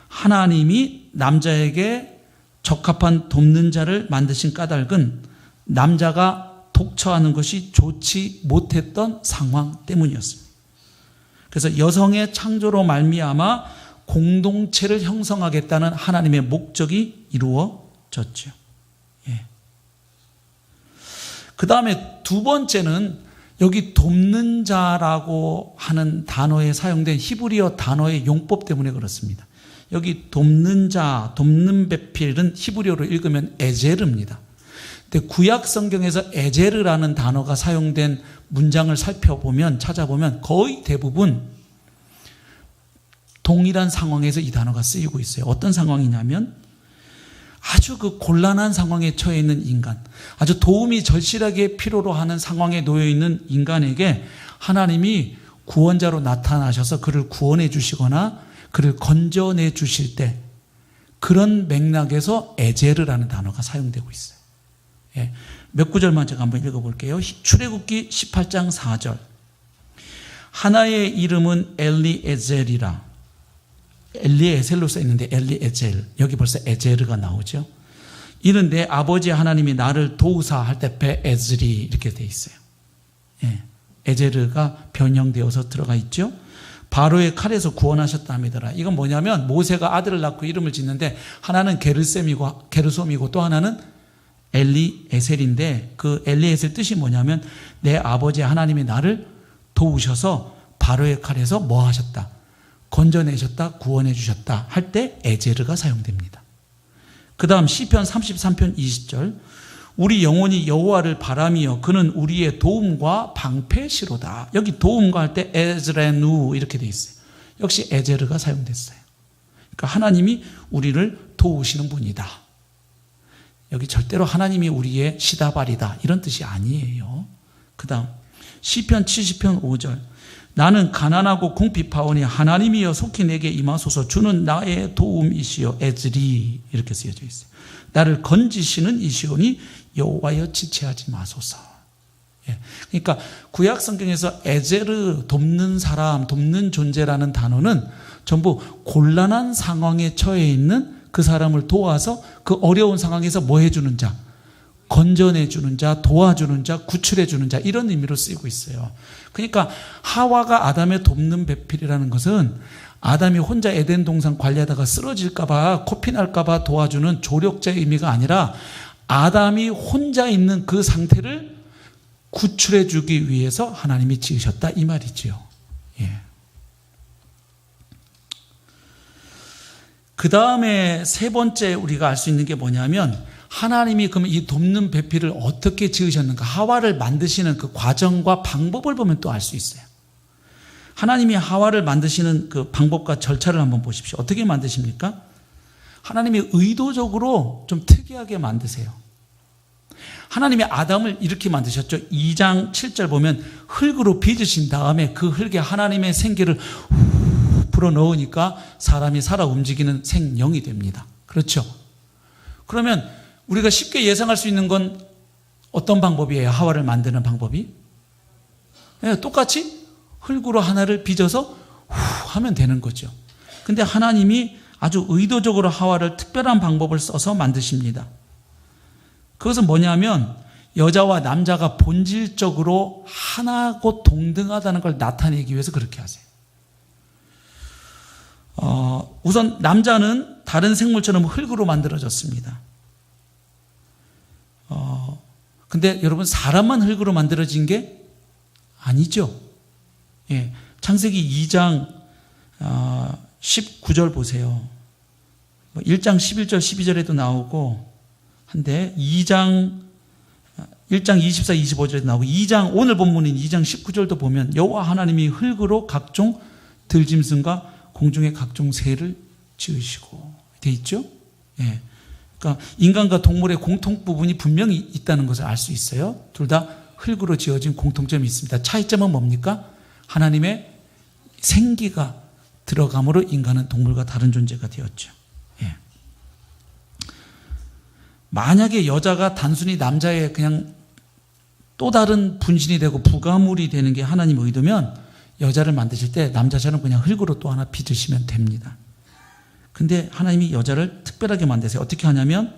하나님이 남자에게 적합한 돕는 자를 만드신 까닭은 남자가 독처하는 것이 좋지 못했던 상황 때문이었습니다. 그래서 여성의 창조로 말미암아 공동체를 형성하겠다는 하나님의 목적이 이루어졌죠. 예. 그 다음에 두 번째는 여기 돕는 자라고 하는 단어에 사용된 히브리어 단어의 용법 때문에 그렇습니다. 여기 돕는 자, 돕는 배필은 히브리어로 읽으면 에제르입니다. 근데 구약 성경에서 에제르라는 단어가 사용된 문장을 찾아보면 거의 대부분 동일한 상황에서 이 단어가 쓰이고 있어요. 어떤 상황이냐면 아주 그 곤란한 상황에 처해 있는 인간, 아주 도움이 절실하게 필요로 하는 상황에 놓여 있는 인간에게 하나님이 구원자로 나타나셔서 그를 구원해 주시거나 그를 건져내 주실 때 그런 맥락에서 에제르라는 단어가 사용되고 있어요. 예, 몇 구절만 제가 한번 읽어볼게요. 출애굽기 18장 4절. 하나의 이름은 엘리에젤이라. 엘리에셀로 써있는데 엘리에젤. 여기 벌써 에제르가 나오죠. 이는 내 아버지 하나님이 나를 도우사 할 때 베에즈리 이렇게 돼 있어요. 예, 에제르가 변형되어서 들어가 있죠. 바로의 칼에서 구원하셨다 하미더라. 이건 뭐냐면 모세가 아들을 낳고 이름을 짓는데 하나는 게르솜이고 또 하나는 엘리에셀인데 그 엘리에셀 뜻이 뭐냐면 내 아버지 하나님이 나를 도우셔서 바로의 칼에서 뭐 하셨다? 건져내셨다, 구원해 주셨다 할 때 에제르가 사용됩니다. 그 다음 시편 33편 20절. 우리 영혼이 여호와를 바라며 그는 우리의 도움과 방패시로다. 여기 도움과 할 때 에즈레누 이렇게 돼 있어요. 역시 에제르가 사용됐어요. 그러니까 하나님이 우리를 도우시는 분이다. 여기 절대로 하나님이 우리의 시다발이다 이런 뜻이 아니에요. 그 다음 시편 70편 5절 나는 가난하고 궁핍하오니 하나님이여 속히 내게 임하소서. 주는 나의 도움이시여 에즈리 이렇게 쓰여져 있어요. 나를 건지시는 이시오니 여호와여 지체하지 마소서. 그러니까 구약 성경에서 에제르 돕는 사람, 돕는 존재라는 단어는 전부 곤란한 상황에 처해 있는 그 사람을 도와서 그 어려운 상황에서 뭐 해주는 자, 건져내주는 자, 도와주는 자, 구출해주는 자 이런 의미로 쓰이고 있어요. 그러니까 하와가 아담의 돕는 배필이라는 것은 아담이 혼자 에덴 동산 관리하다가 쓰러질까 봐 코피 날까 봐 도와주는 조력자의 의미가 아니라 아담이 혼자 있는 그 상태를 구출해 주기 위해서 하나님이 지으셨다 이 말이지요. 그 다음에 세 번째 우리가 알 수 있는 게 뭐냐면 하나님이 그러면 이 돕는 배필을 어떻게 지으셨는가, 하와를 만드시는 그 과정과 방법을 보면 또 알 수 있어요. 하나님이 하와를 만드시는 그 방법과 절차를 한번 보십시오. 어떻게 만드십니까? 하나님이 의도적으로 좀 특이하게 만드세요. 하나님이 아담을 이렇게 만드셨죠. 2장 7절 보면 흙으로 빚으신 다음에 그 흙에 하나님의 생기를 후 불어넣으니까 사람이 살아 움직이는 생명이 됩니다. 그렇죠? 그러면 우리가 쉽게 예상할 수 있는 건 어떤 방법이에요? 하와를 만드는 방법이? 똑같이 흙으로 하나를 빚어서 후 하면 되는 거죠. 근데 하나님이 아주 의도적으로 하와를 특별한 방법을 써서 만드십니다. 그것은 뭐냐면 여자와 남자가 본질적으로 하나고 동등하다는 걸 나타내기 위해서 그렇게 하세요. 우선 남자는 다른 생물처럼 흙으로 만들어졌습니다. 근데 여러분 사람만 흙으로 만들어진 게 아니죠. 창세기 2장 19절 보세요. 1장 11절 12절에도 나오고 한데 1장 24, 25절에도 나오고 2장 오늘 본문인 2장 19절도 보면 여호와 하나님이 흙으로 각종 들짐승과 공중의 각종 새를 지으시고 돼 있죠. 그러니까 인간과 동물의 공통 부분이 분명히 있다는 것을 알 수 있어요. 둘 다 흙으로 지어진 공통점이 있습니다. 차이점은 뭡니까? 하나님의 생기가 들어감으로 인간은 동물과 다른 존재가 되었죠. 만약에 여자가 단순히 남자의 그냥 또 다른 분신이 되고 부가물이 되는 게 하나님의 의도면 여자를 만드실 때 남자처럼 그냥 흙으로 또 하나 빚으시면 됩니다. 근데 하나님이 여자를 특별하게 만드세요. 어떻게 하냐면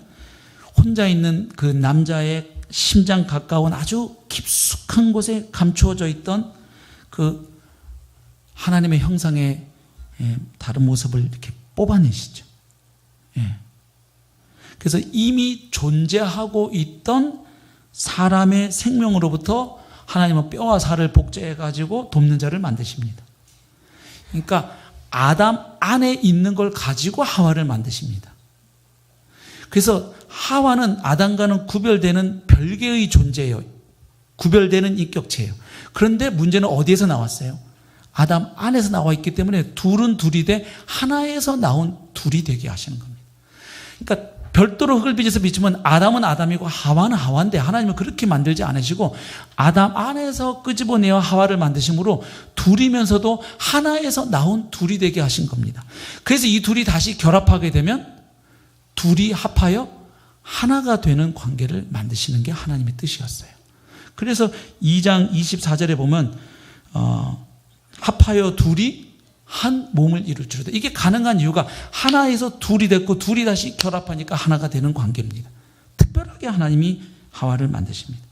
혼자 있는 그 남자의 심장 가까운 아주 깊숙한 곳에 감추어져 있던 그 하나님의 형상의 다른 모습을 이렇게 뽑아내시죠. 그래서 이미 존재하고 있던 사람의 생명으로부터 하나님은 뼈와 살을 복제해가지고 돕는 자를 만드십니다. 그러니까 아담 안에 있는 걸 가지고 하와를 만드십니다. 그래서 하와는 아담과는 구별되는 별개의 존재예요. 구별되는 인격체예요. 그런데 문제는 어디에서 나왔어요? 아담 안에서 나와 있기 때문에 둘은 둘이 돼 하나에서 나온 둘이 되게 하시는 겁니다. 그러니까 별도로 흙을 빚어서 빚으면 아담은 아담이고 하와는 하와인데 하나님은 그렇게 만들지 않으시고 아담 안에서 끄집어내어 하와를 만드심으로 둘이면서도 하나에서 나온 둘이 되게 하신 겁니다. 그래서 이 둘이 다시 결합하게 되면 둘이 합하여 하나가 되는 관계를 만드시는 게 하나님의 뜻이었어요. 그래서 2장 24절에 보면 합하여 둘이 한 몸을 이룰지로다. 이게 가능한 이유가 하나에서 둘이 됐고 둘이 다시 결합하니까 하나가 되는 관계입니다. 특별하게 하나님이 하와를 만드십니다.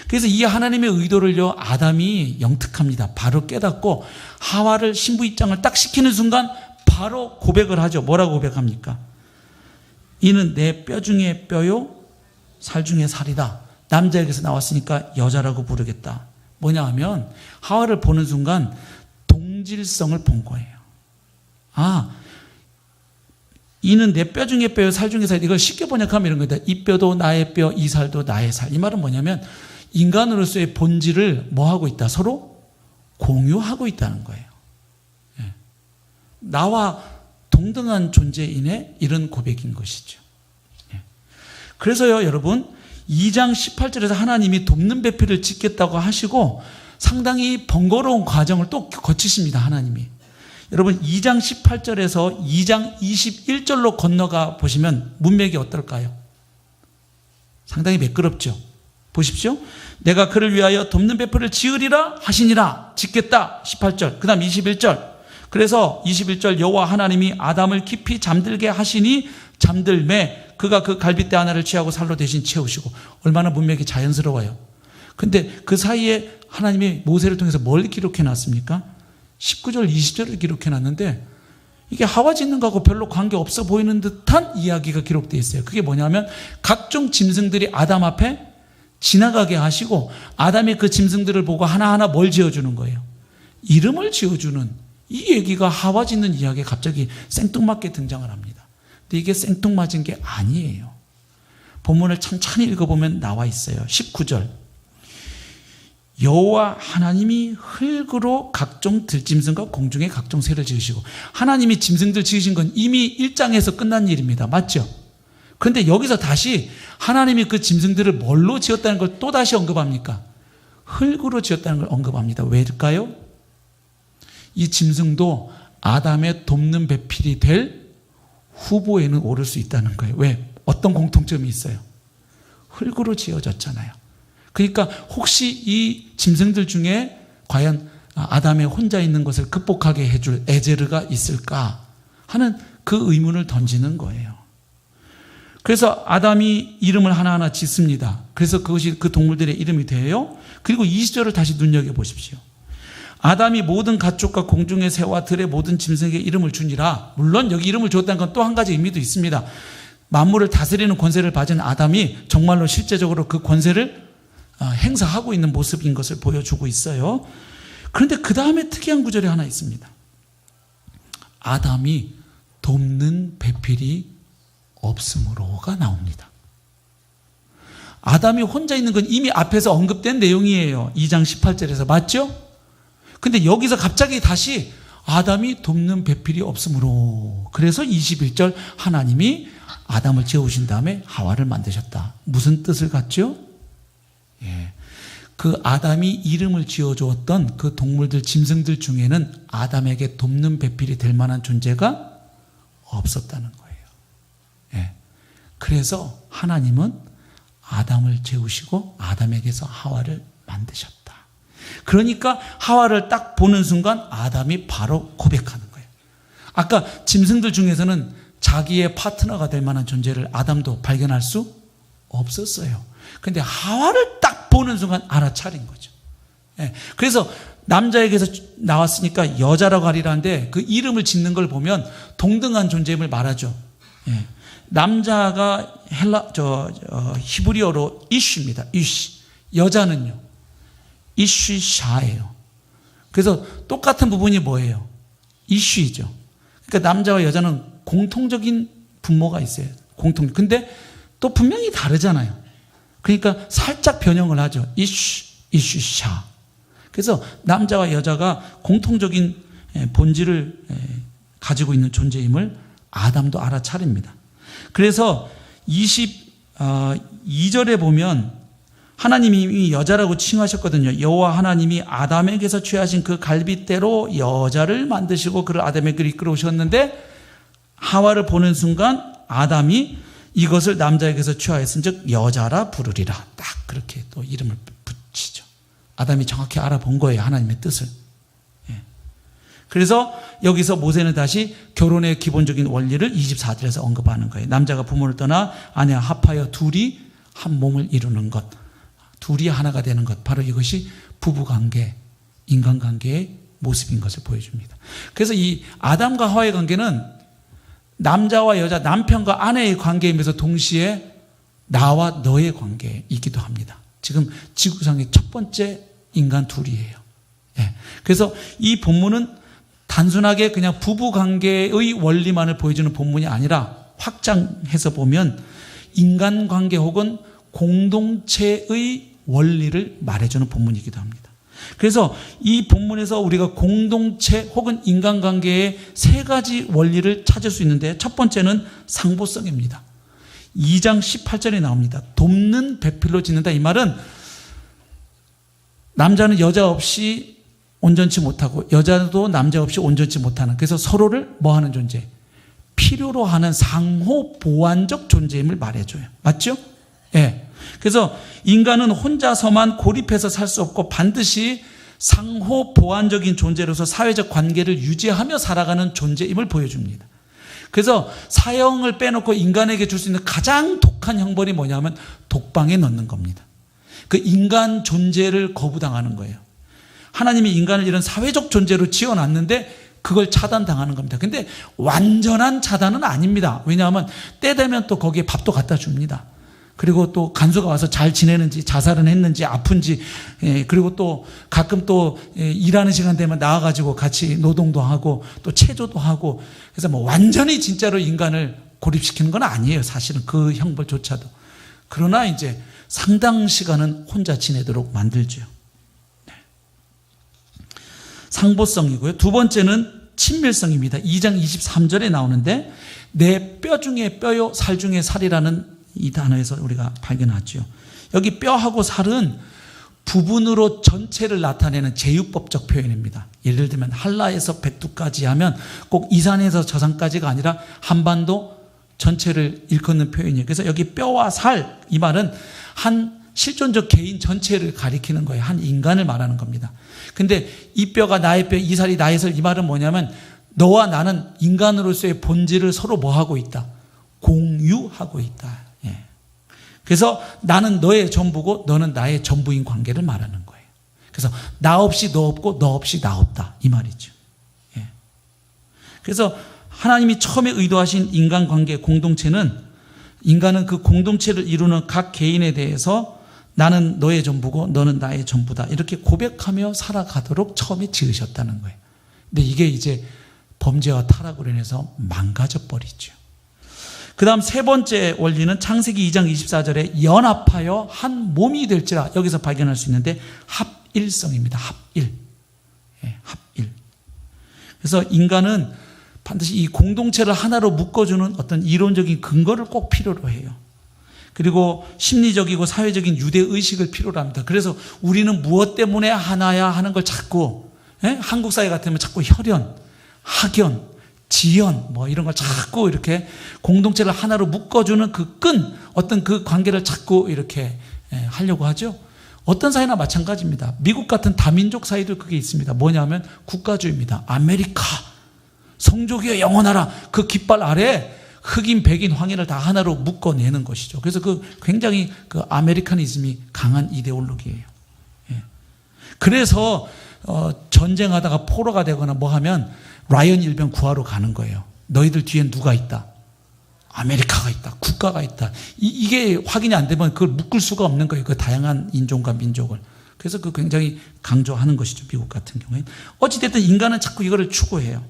그래서 이 하나님의 의도를요 아담이 영특합니다. 바로 깨닫고 하와를 신부 입장을 딱 시키는 순간 바로 고백을 하죠. 뭐라고 고백합니까? 이는 내 뼈 중에 뼈요 살 중에 살이다. 남자에게서 나왔으니까 여자라고 부르겠다. 뭐냐 하면 하와를 보는 순간 동질성을 본 거예요. 이는 내 뼈 중에 뼈요 살 중에 살. 이걸 쉽게 번역하면 이런 거다. 이 뼈도 나의 뼈, 이 살도 나의 살. 이 말은 뭐냐면 인간으로서의 본질을 뭐 하고 있다? 서로 공유하고 있다는 거예요. 예. 나와 동등한 존재인의 이런 고백인 것이죠. 예. 그래서요, 여러분 2장 18절에서 하나님이 돕는 배필을 짓겠다고 하시고 상당히 번거로운 과정을 또 거치십니다. 하나님이. 여러분 2장 18절에서 2장 21절로 건너가 보시면 문맥이 어떨까요? 상당히 매끄럽죠. 보십시오. 내가 그를 위하여 돕는 배필을 지으리라 하시니라. 짓겠다. 18절. 그 다음 21절. 그래서 21절 여호와 하나님이 아담을 깊이 잠들게 하시니 잠들매 그가 그 갈빗대 하나를 취하고 살로 대신 채우시고. 얼마나 문맥이 자연스러워요. 근데 그 사이에 하나님이 모세를 통해서 뭘 기록해 놨습니까? 19절 20절을 기록해 놨는데 이게 하와 짓는 거하고 별로 관계없어 보이는 듯한 이야기가 기록되어 있어요. 그게 뭐냐면 각종 짐승들이 아담 앞에 지나가게 하시고 아담이 그 짐승들을 보고 하나하나 뭘 지어주는 거예요? 이름을 지어주는 이 얘기가 하와 짓는 이야기에 갑자기 생뚱맞게 등장을 합니다. 근데 이게 생뚱맞은 게 아니에요. 본문을 천천히 읽어보면 나와 있어요. 19절 여호와 하나님이 흙으로 각종 들짐승과 공중의 각종 새를 지으시고. 하나님이 짐승들 지으신 건 이미 1장에서 끝난 일입니다. 맞죠? 그런데 여기서 다시 하나님이 그 짐승들을 뭘로 지었다는 걸 또 다시 언급합니까? 흙으로 지었다는 걸 언급합니다. 왜일까요? 이 짐승도 아담의 돕는 배필이 될 후보에는 오를 수 있다는 거예요. 왜? 어떤 공통점이 있어요? 흙으로 지어졌잖아요. 그러니까 혹시 이 짐승들 중에 과연 아담의 혼자 있는 것을 극복하게 해줄 에제르가 있을까 하는 그 의문을 던지는 거예요. 그래서 아담이 이름을 하나하나 짓습니다. 그래서 그것이 그 동물들의 이름이 돼요. 그리고 20절을 다시 눈여겨보십시오. 아담이 모든 가축과 공중의 새와 들의 모든 짐승에게 이름을 주니라. 물론 여기 이름을 줬다는 건 또 한 가지 의미도 있습니다. 만물을 다스리는 권세를 가진 아담이 정말로 실제적으로 그 권세를 행사하고 있는 모습인 것을 보여주고 있어요. 그런데 그 다음에 특이한 구절이 하나 있습니다. 아담이 돕는 배필이 없으므로가 나옵니다. 아담이 혼자 있는 건 이미 앞에서 언급된 내용이에요. 2장 18절에서 맞죠? 근데 여기서 갑자기 다시 아담이 돕는 배필이 없으므로. 그래서 21절 하나님이 아담을 지어오신 다음에 하와를 만드셨다. 무슨 뜻을 갖죠? 예. 그 아담이 이름을 지어주었던 그 동물들, 짐승들 중에는 아담에게 돕는 배필이 될 만한 존재가 없었다는 거예요. 예. 그래서 하나님은 아담을 재우시고 아담에게서 하와를 만드셨다. 그러니까 하와를 딱 보는 순간 아담이 바로 고백하는 거예요. 아까 짐승들 중에서는 자기의 파트너가 될 만한 존재를 아담도 발견할 수 없었어요. 근데 하와를 딱 보는 순간 알아차린 거죠. 예. 그래서 남자에게서 나왔으니까 여자라고 하리라는데 그 이름을 짓는 걸 보면 동등한 존재임을 말하죠. 예. 남자가 히브리어로 이슈입니다. 이슈. 여자는요. 이슈샤예요. 그래서 똑같은 부분이 뭐예요? 이슈이죠. 그러니까 남자와 여자는 공통적인 분모가 있어요. 근데 또 분명히 다르잖아요. 그러니까 살짝 변형을 하죠. 이슈샤. 그래서 남자와 여자가 공통적인 본질을 가지고 있는 존재임을 아담도 알아차립니다. 그래서 22절에 보면 하나님이 여자라고 칭하셨거든요. 여호와 하나님이 아담에게서 취하신 그 갈빗대로 여자를 만드시고 그를 아담에게 이끌어오셨는데 하와를 보는 순간 아담이 이것을 남자에게서 취하였은즉 여자라 부르리라. 딱 그렇게 또 이름을 붙이죠. 아담이 정확히 알아본 거예요. 하나님의 뜻을. 예. 그래서 여기서 모세는 다시 결혼의 기본적인 원리를 24절에서 언급하는 거예요. 남자가 부모를 떠나 아내와 합하여 둘이 한 몸을 이루는 것. 둘이 하나가 되는 것. 바로 이것이 부부관계, 인간관계의 모습인 것을 보여줍니다. 그래서 이 아담과 하와의 관계는 남자와 여자, 남편과 아내의 관계이면서 동시에 나와 너의 관계이기도 합니다. 지금 지구상의 첫 번째 인간 둘이에요. 예. 그래서 이 본문은 단순하게 그냥 부부관계의 원리만을 보여주는 본문이 아니라 확장해서 보면 인간관계 혹은 공동체의 원리를 말해주는 본문이기도 합니다. 그래서 이 본문에서 우리가 공동체 혹은 인간관계의 세 가지 원리를 찾을 수 있는데, 첫 번째는 상보성입니다. 2장 18절에 나옵니다. 돕는 배필로 짓는다. 이 말은 남자는 여자 없이 온전치 못하고 여자도 남자 없이 온전치 못하는, 그래서 서로를 뭐하는 존재? 필요로 하는 상호 보완적 존재임을 말해줘요. 맞죠? 예. 그래서 인간은 혼자서만 고립해서 살 수 없고 반드시 상호 보완적인 존재로서 사회적 관계를 유지하며 살아가는 존재임을 보여줍니다. 그래서 사형을 빼놓고 인간에게 줄 수 있는 가장 독한 형벌이 뭐냐면 독방에 넣는 겁니다. 그 인간 존재를 거부당하는 거예요. 하나님이 인간을 이런 사회적 존재로 지어놨는데 그걸 차단당하는 겁니다. 근데 완전한 차단은 아닙니다. 왜냐하면 때 되면 또 거기에 밥도 갖다 줍니다. 그리고 또 간수가 와서 잘 지내는지, 자살은 했는지, 아픈지, 그리고 또 가끔 또 일하는 시간 되면 나와가지고 같이 노동도 하고 또 체조도 하고, 그래서 뭐 완전히 진짜로 인간을 고립시키는 건 아니에요. 사실은 그 형벌조차도. 그러나 이제 상당 시간은 혼자 지내도록 만들죠. 상보성이고요. 두 번째는 친밀성입니다. 2장 23절에 나오는데 내 뼈 중에 뼈요 살 중에 살이라는 이 단어에서 우리가 발견하죠. 여기 뼈하고 살은 부분으로 전체를 나타내는 제휴법적 표현입니다. 예를 들면 한라에서 백두까지 하면 꼭 이 산에서 저 산까지가 아니라 한반도 전체를 일컫는 표현이에요. 그래서 여기 뼈와 살, 이 말은 한 실존적 개인 전체를 가리키는 거예요. 한 인간을 말하는 겁니다. 근데 이 뼈가 나의 뼈, 이 살이 나의 살, 이 말은 뭐냐면 너와 나는 인간으로서의 본질을 서로 뭐하고 있다? 공유하고 있다. 예. 그래서 나는 너의 전부고 너는 나의 전부인 관계를 말하는 거예요. 그래서 나 없이 너 없고 너 없이 나 없다. 이 말이죠. 예. 그래서 하나님이 처음에 의도하신 인간관계 공동체는, 인간은 그 공동체를 이루는 각 개인에 대해서 나는 너의 전부고 너는 나의 전부다, 이렇게 고백하며 살아가도록 처음에 지으셨다는 거예요. 근데 이게 이제 범죄와 타락으로 인해서 망가져 버리죠. 그 다음 세 번째 원리는 창세기 2장 24절에 연합하여 한 몸이 될지라, 여기서 발견할 수 있는데 합일성입니다. 합일. 예, 합일. 그래서 인간은 반드시 이 공동체를 하나로 묶어주는 어떤 이론적인 근거를 꼭 필요로 해요. 그리고 심리적이고 사회적인 유대의식을 필요로 합니다. 그래서 우리는 무엇 때문에 하나야 하는 걸 자꾸, 한국 사회 같으면 자꾸 혈연, 학연, 지연 뭐 이런 걸 자꾸 이렇게 공동체를 하나로 묶어주는 그 끈, 어떤 그 관계를 자꾸 이렇게 하려고 하죠. 어떤 사회나 마찬가지입니다. 미국 같은 다민족 사회도 그게 있습니다. 뭐냐면 국가주의입니다. 아메리카, 성조기여 영원하라, 그 깃발 아래 흑인, 백인, 황인을 다 하나로 묶어내는 것이죠. 그래서 그 굉장히 그 아메리카니즘이 강한 이데올로기예요. 예. 그래서 전쟁하다가 포로가 되거나 뭐 하면 라이언 일병 구하러 가는 거예요. 너희들 뒤엔 누가 있다? 아메리카가 있다. 국가가 있다. 이게 확인이 안 되면 그걸 묶을 수가 없는 거예요. 그 다양한 인종과 민족을. 그래서 그 굉장히 강조하는 것이죠. 미국 같은 경우에. 어찌됐든 인간은 자꾸 이거를 추구해요.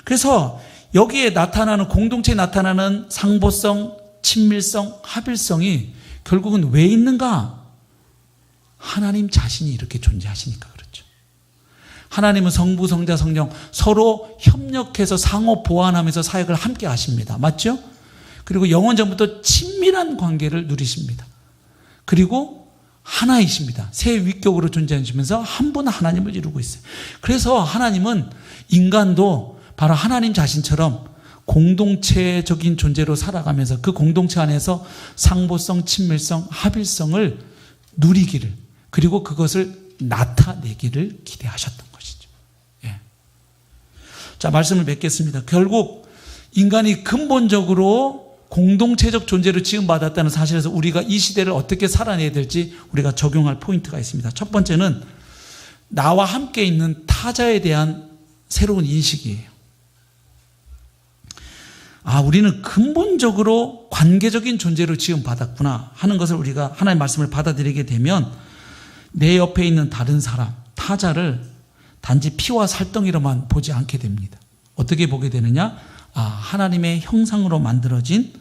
그래서 여기에 나타나는, 공동체에 나타나는 상보성, 친밀성, 합일성이 결국은 왜 있는가? 하나님 자신이 이렇게 존재하시니까 그렇죠. 하나님은 성부, 성자, 성령 서로 협력해서 상호 보완하면서 사역을 함께 하십니다. 맞죠? 그리고 영원전부터 친밀한 관계를 누리십니다. 그리고 하나이십니다. 세 위격으로 존재하시면서 한 분 하나님을 이루고 있어요. 그래서 하나님은 인간도 바로 하나님 자신처럼 공동체적인 존재로 살아가면서 그 공동체 안에서 상보성, 친밀성, 합일성을 누리기를, 그리고 그것을 나타내기를 기대하셨던 것이죠. 예. 자, 말씀을 맺겠습니다. 결국 인간이 근본적으로 공동체적 존재로 지음받았다는 사실에서 우리가 이 시대를 어떻게 살아내야 될지 우리가 적용할 포인트가 있습니다. 첫 번째는 나와 함께 있는 타자에 대한 새로운 인식이에요. 우리는 근본적으로 관계적인 존재로 지음받았구나 하는 것을 우리가 하나님의 말씀을 받아들이게 되면 내 옆에 있는 다른 사람, 타자를 단지 피와 살덩이로만 보지 않게 됩니다. 어떻게 보게 되느냐? 하나님의 형상으로 만들어진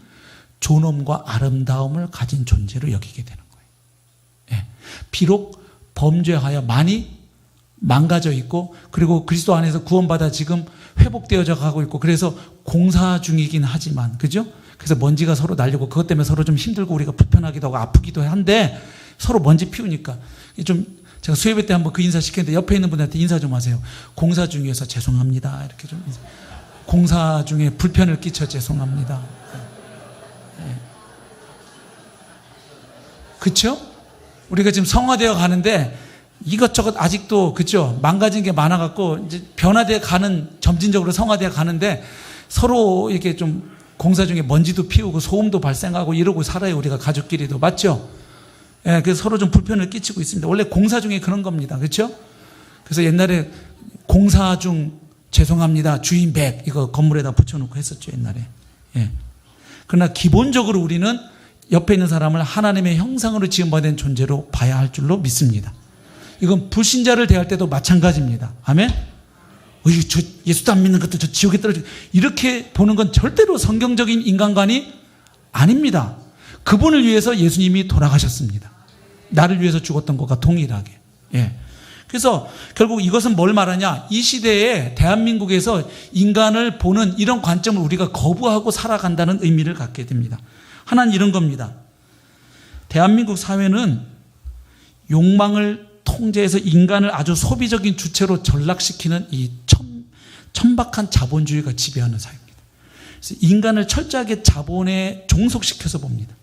존엄과 아름다움을 가진 존재로 여기게 되는 거예요. 비록 범죄하여 많이 망가져 있고, 그리고 그리스도 안에서 구원받아 지금 회복되어져 가고 있고, 그래서 공사 중이긴 하지만, 그죠? 그래서 먼지가 서로 날리고, 그것 때문에 서로 좀 힘들고 우리가 불편하기도 하고 아프기도 한데, 서로 먼지 피우니까 제가 수예배 때 한번 그 인사 시켰는데 옆에 있는 분한테 인사 좀 하세요. 공사 중에서 죄송합니다. 이렇게 좀 공사 중에 불편을 끼쳐 죄송합니다. 그렇죠? 우리가 지금 성화되어 가는데 이것저것 아직도 그죠? 망가진 게 많아갖고 이제 변화되어 가는, 점진적으로 성화되어 가는데 서로 이렇게 좀 공사 중에 먼지도 피우고 소음도 발생하고 이러고 살아요. 우리가 가족끼리도. 맞죠? 그래서 서로 좀 불편을 끼치고 있습니다. 원래 공사 중에 그런 겁니다. 그렇죠? 그래서 옛날에 공사 중 죄송합니다. 주인 100 이거 건물에다 붙여놓고 했었죠. 옛날에. 그러나 기본적으로 우리는 옆에 있는 사람을 하나님의 형상으로 지음받은 존재로 봐야 할 줄로 믿습니다. 이건 불신자를 대할 때도 마찬가지입니다. 아멘? 저 예수도 안 믿는 것도 저 지옥에 떨어지고, 이렇게 보는 건 절대로 성경적인 인간관이 아닙니다. 그분을 위해서 예수님이 돌아가셨습니다. 나를 위해서 죽었던 것과 동일하게. 그래서 결국 이것은 뭘 말하냐? 이 시대에 대한민국에서 인간을 보는 이런 관점을 우리가 거부하고 살아간다는 의미를 갖게 됩니다. 하나는 이런 겁니다. 대한민국 사회는 욕망을 통제해서 인간을 아주 소비적인 주체로 전락시키는 이 천박한 자본주의가 지배하는 사회입니다. 그래서 인간을 철저하게 자본에 종속시켜서 봅니다.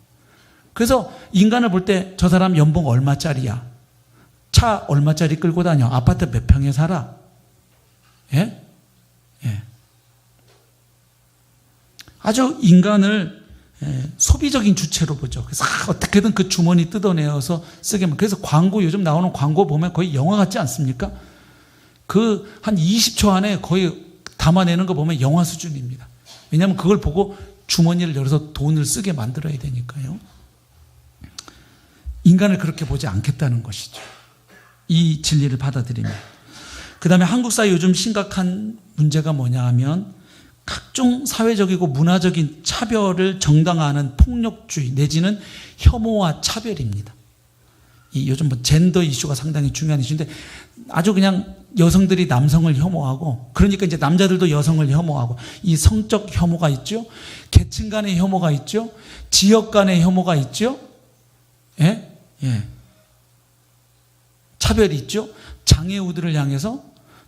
그래서 인간을 볼 때 저 사람 연봉 얼마짜리야? 차 얼마짜리 끌고 다녀? 아파트 몇 평에 살아? 아주 인간을 소비적인 주체로 보죠. 그래서 어떻게든 그 주머니 뜯어내어서 쓰게. 그래서 광고, 요즘 나오는 광고 보면 거의 영화 같지 않습니까? 그 한 20초 안에 거의 담아내는 거 보면 영화 수준입니다. 왜냐하면 그걸 보고 주머니를 열어서 돈을 쓰게 만들어야 되니까요. 인간을 그렇게 보지 않겠다는 것이죠. 이 진리를 받아들이면. 그 다음에 한국 사회 요즘 심각한 문제가 뭐냐 하면 각종 사회적이고 문화적인 차별을 정당화하는 폭력주의 내지는 혐오와 차별입니다. 이 요즘 젠더 이슈가 상당히 중요한 이슈인데, 아주 그냥 여성들이 남성을 혐오하고, 그러니까 이제 남자들도 여성을 혐오하고, 이 성적 혐오가 있죠. 계층 간의 혐오가 있죠. 지역 간의 혐오가 있죠. 차별이 있죠. 장애우들을 향해서,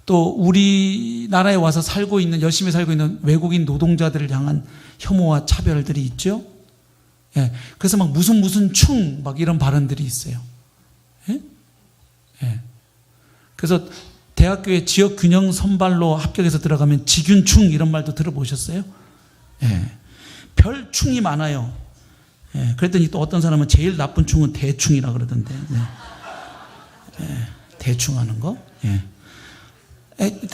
또 우리나라에 와서 살고 있는, 열심히 살고 있는 외국인 노동자들을 향한 혐오와 차별들이 있죠. 그래서 막 무슨 충 막 이런 발언들이 있어요. 그래서 대학교에 지역 균형 선발로 합격해서 들어가면 지균충 이런 말도 들어보셨어요? 별 충이 많아요. 그랬더니 또 어떤 사람은 제일 나쁜 충은 대충이라 그러던데. 대충 하는 거.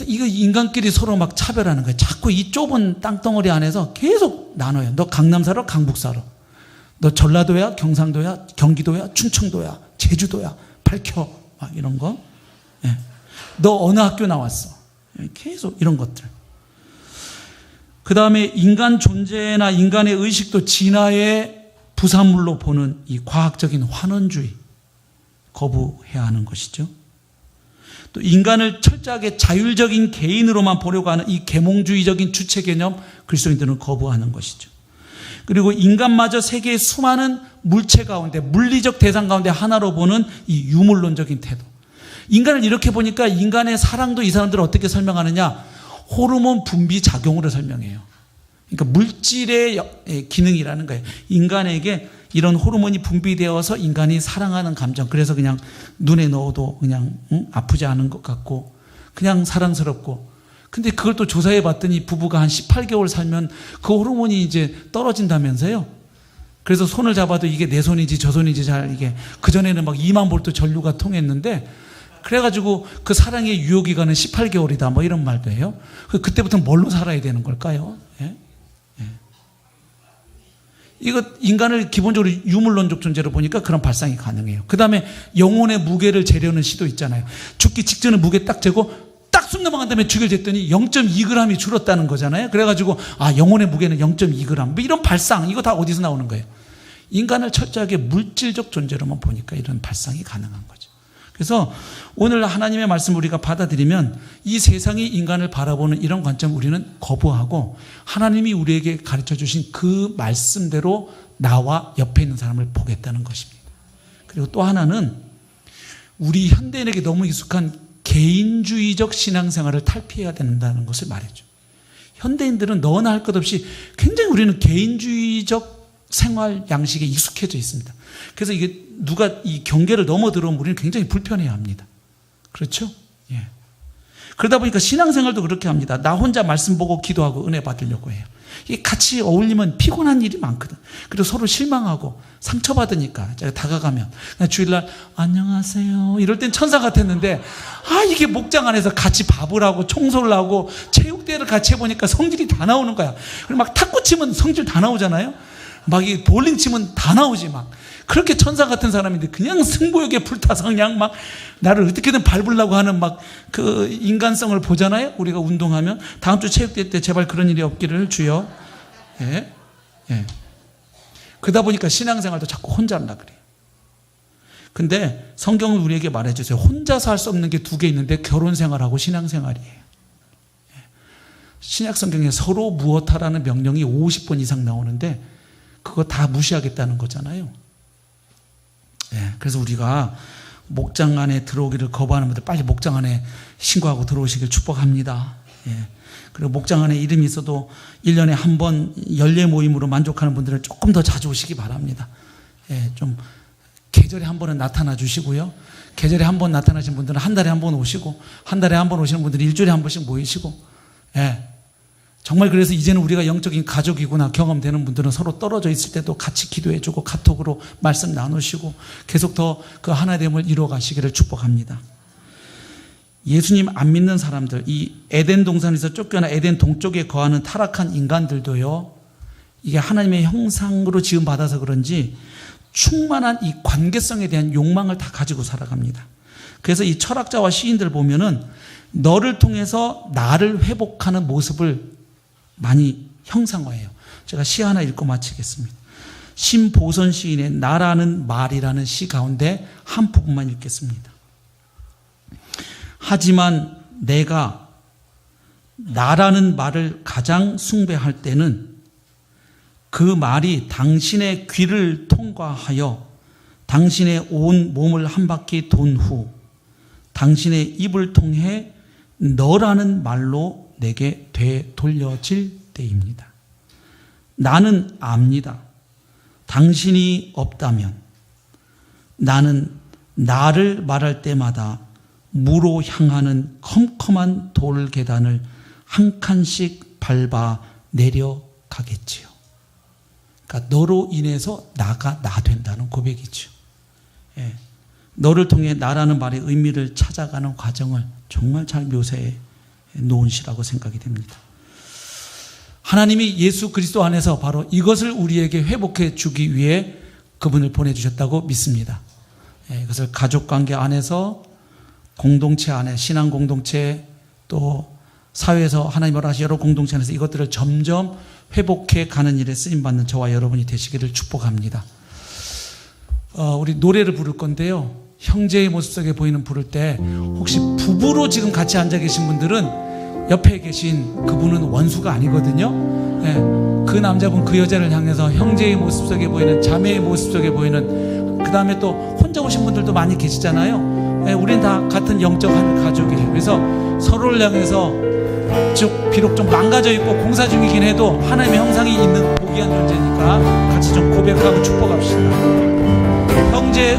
이거 인간끼리 서로 막 차별하는 거예요. 자꾸 이 좁은 땅덩어리 안에서 계속 나눠요. 너 강남 살아? 강북 살아? 너 전라도야? 경상도야? 경기도야? 충청도야? 제주도야? 밝혀. 막 이런 거. 너 어느 학교 나왔어? 계속 이런 것들. 그 다음에 인간 존재나 인간의 의식도 진화의 부산물로 보는 이 과학적인 환원주의 거부해야 하는 것이죠. 또 인간을 철저하게 자율적인 개인으로만 보려고 하는 이 계몽주의적인 주체 개념 그리스도인들은 거부하는 것이죠. 그리고 인간마저 세계의 수많은 물체 가운데, 물리적 대상 가운데 하나로 보는 이 유물론적인 태도. 인간을 이렇게 보니까 인간의 사랑도 이 사람들은 어떻게 설명하느냐? 호르몬 분비 작용으로 설명해요. 그러니까 물질의 기능이라는 거예요. 인간에게 이런 호르몬이 분비되어서 인간이 사랑하는 감정, 그래서 그냥 눈에 넣어도 그냥 아프지 않은 것 같고 그냥 사랑스럽고, 근데 그걸 또 조사해 봤더니 부부가 한 18개월 살면 그 호르몬이 이제 떨어진다면서요. 그래서 손을 잡아도 이게 내 손인지 저 손인지 잘, 이게 그전에는 막 2만 볼트 전류가 통했는데, 그래가지고 그 사랑의 유효기간은 18개월이다 뭐 이런 말도 해요. 그때부터 뭘로 살아야 되는 걸까요? 이거 인간을 기본적으로 유물론적 존재로 보니까 그런 발상이 가능해요. 그 다음에 영혼의 무게를 재려는 시도 있잖아요. 죽기 직전에 무게 딱 재고 쑥 넘어간 다음에 죽여졌더니 0.2g이 줄었다는 거잖아요. 그래가지고 영혼의 무게는 0.2g. 뭐 이런 발상, 이거 다 어디서 나오는 거예요? 인간을 철저하게 물질적 존재로만 보니까 이런 발상이 가능한 거죠. 그래서 오늘 하나님의 말씀을 우리가 받아들이면 이 세상이 인간을 바라보는 이런 관점을 우리는 거부하고 하나님이 우리에게 가르쳐 주신 그 말씀대로 나와 옆에 있는 사람을 보겠다는 것입니다. 그리고 또 하나는 우리 현대인에게 너무 익숙한 개인주의적 신앙생활을 탈피해야 된다는 것을 말해줘. 현대인들은 너나 할 것 없이 굉장히 우리는 개인주의적 생활 양식에 익숙해져 있습니다. 그래서 이게 누가 이 경계를 넘어 들어오면 우리는 굉장히 불편해야 합니다. 그렇죠? 예. 그러다 보니까 신앙생활도 그렇게 합니다. 나 혼자 말씀 보고 기도하고 은혜 받으려고 해요. 이게 같이 어울리면 피곤한 일이 많거든. 그리고 서로 실망하고 상처받으니까 제가 다가가면 주일날 안녕하세요 이럴 땐 천사 같았는데 이게 목장 안에서 같이 밥을 하고 청소를 하고 체육대회를 같이 해보니까 성질이 다 나오는 거야. 그리고 막 탁구 치면 성질 다 나오잖아요. 막 이 볼링 치면 다 나오지 막. 그렇게 천사 같은 사람인데 그냥 승부욕에 불타서 그냥 막 나를 어떻게든 밟으려고 하는 막 그 인간성을 보잖아요. 우리가 운동하면 다음 주 체육대회 때 제발 그런 일이 없기를 주여. 예. 예. 그러다 보니까 신앙생활도 자꾸 혼자 하려고 그래요. 근데 성경은 우리에게 말해주세요. 혼자서 할 수 없는 게 두 개 있는데 결혼생활하고 신앙생활이에요. 신약 성경에 서로 무엇하라는 명령이 50번 이상 나오는데 그거 다 무시하겠다는 거잖아요. 예, 그래서 우리가 목장 안에 들어오기를 거부하는 분들 빨리 목장 안에 신고하고 들어오시길 축복합니다. 예, 그리고 목장 안에 이름이 있어도 1년에 한 번 연례 모임으로 만족하는 분들은 조금 더 자주 오시기 바랍니다. 예, 좀 계절에 한 번은 나타나 주시고요. 계절에 한 번 나타나신 분들은 한 달에 한 번 오시고 한 달에 한 번 오시는 분들은 일주일에 한 번씩 모이시고 예. 정말 그래서 이제는 우리가 영적인 가족이구나 경험되는 분들은 서로 떨어져 있을 때도 같이 기도해주고 카톡으로 말씀 나누시고 계속 더 그 하나됨을 이루어가시기를 축복합니다. 예수님 안 믿는 사람들, 이 에덴 동산에서 쫓겨나 에덴 동쪽에 거하는 타락한 인간들도요, 이게 하나님의 형상으로 지음받아서 그런지 충만한 이 관계성에 대한 욕망을 다 가지고 살아갑니다. 그래서 이 철학자와 시인들 보면은 너를 통해서 나를 회복하는 모습을 많이 형상화해요. 제가 시 하나 읽고 마치겠습니다. 신보선 시인의 나라는 말이라는 시 가운데 한 부분만 읽겠습니다. 하지만 내가 나라는 말을 가장 숭배할 때는 그 말이 당신의 귀를 통과하여 당신의 온 몸을 한 바퀴 돈 후 당신의 입을 통해 너라는 말로 내게 되돌려질 때입니다. 나는 압니다. 당신이 없다면 나는 나를 말할 때마다 무로 향하는 컴컴한 돌 계단을 한 칸씩 밟아 내려가겠지요. 그러니까 너로 인해서 나가 나 된다는 고백이죠. 예. 너를 통해 나라는 말의 의미를 찾아가는 과정을 정말 잘 묘사해 놓은 시라고 생각이 됩니다. 하나님이 예수 그리스도 안에서 바로 이것을 우리에게 회복해 주기 위해 그분을 보내주셨다고 믿습니다. 이것을 가족관계 안에서 공동체 안에 신앙 공동체 또 사회에서 하나님을 하신 여러 공동체 안에서 이것들을 점점 회복해 가는 일에 쓰임받는 저와 여러분이 되시기를 축복합니다. 우리 노래를 부를 건데요. 형제의 모습 속에 보이는 부를 때 혹시 부부로 지금 같이 앉아 계신 분들은 옆에 계신 그분은 원수가 아니거든요. 예, 그 남자분 그 여자를 향해서 형제의 모습 속에 보이는 자매의 모습 속에 보이는 그 다음에 또 혼자 오신 분들도 많이 계시잖아요. 예, 우린 다 같은 영적 한 가족이에요. 그래서 서로를 향해서 비록 좀 망가져 있고 공사 중이긴 해도 하나님의 형상이 있는 고귀한 존재니까 같이 좀 고백하고 축복합시다. 형제의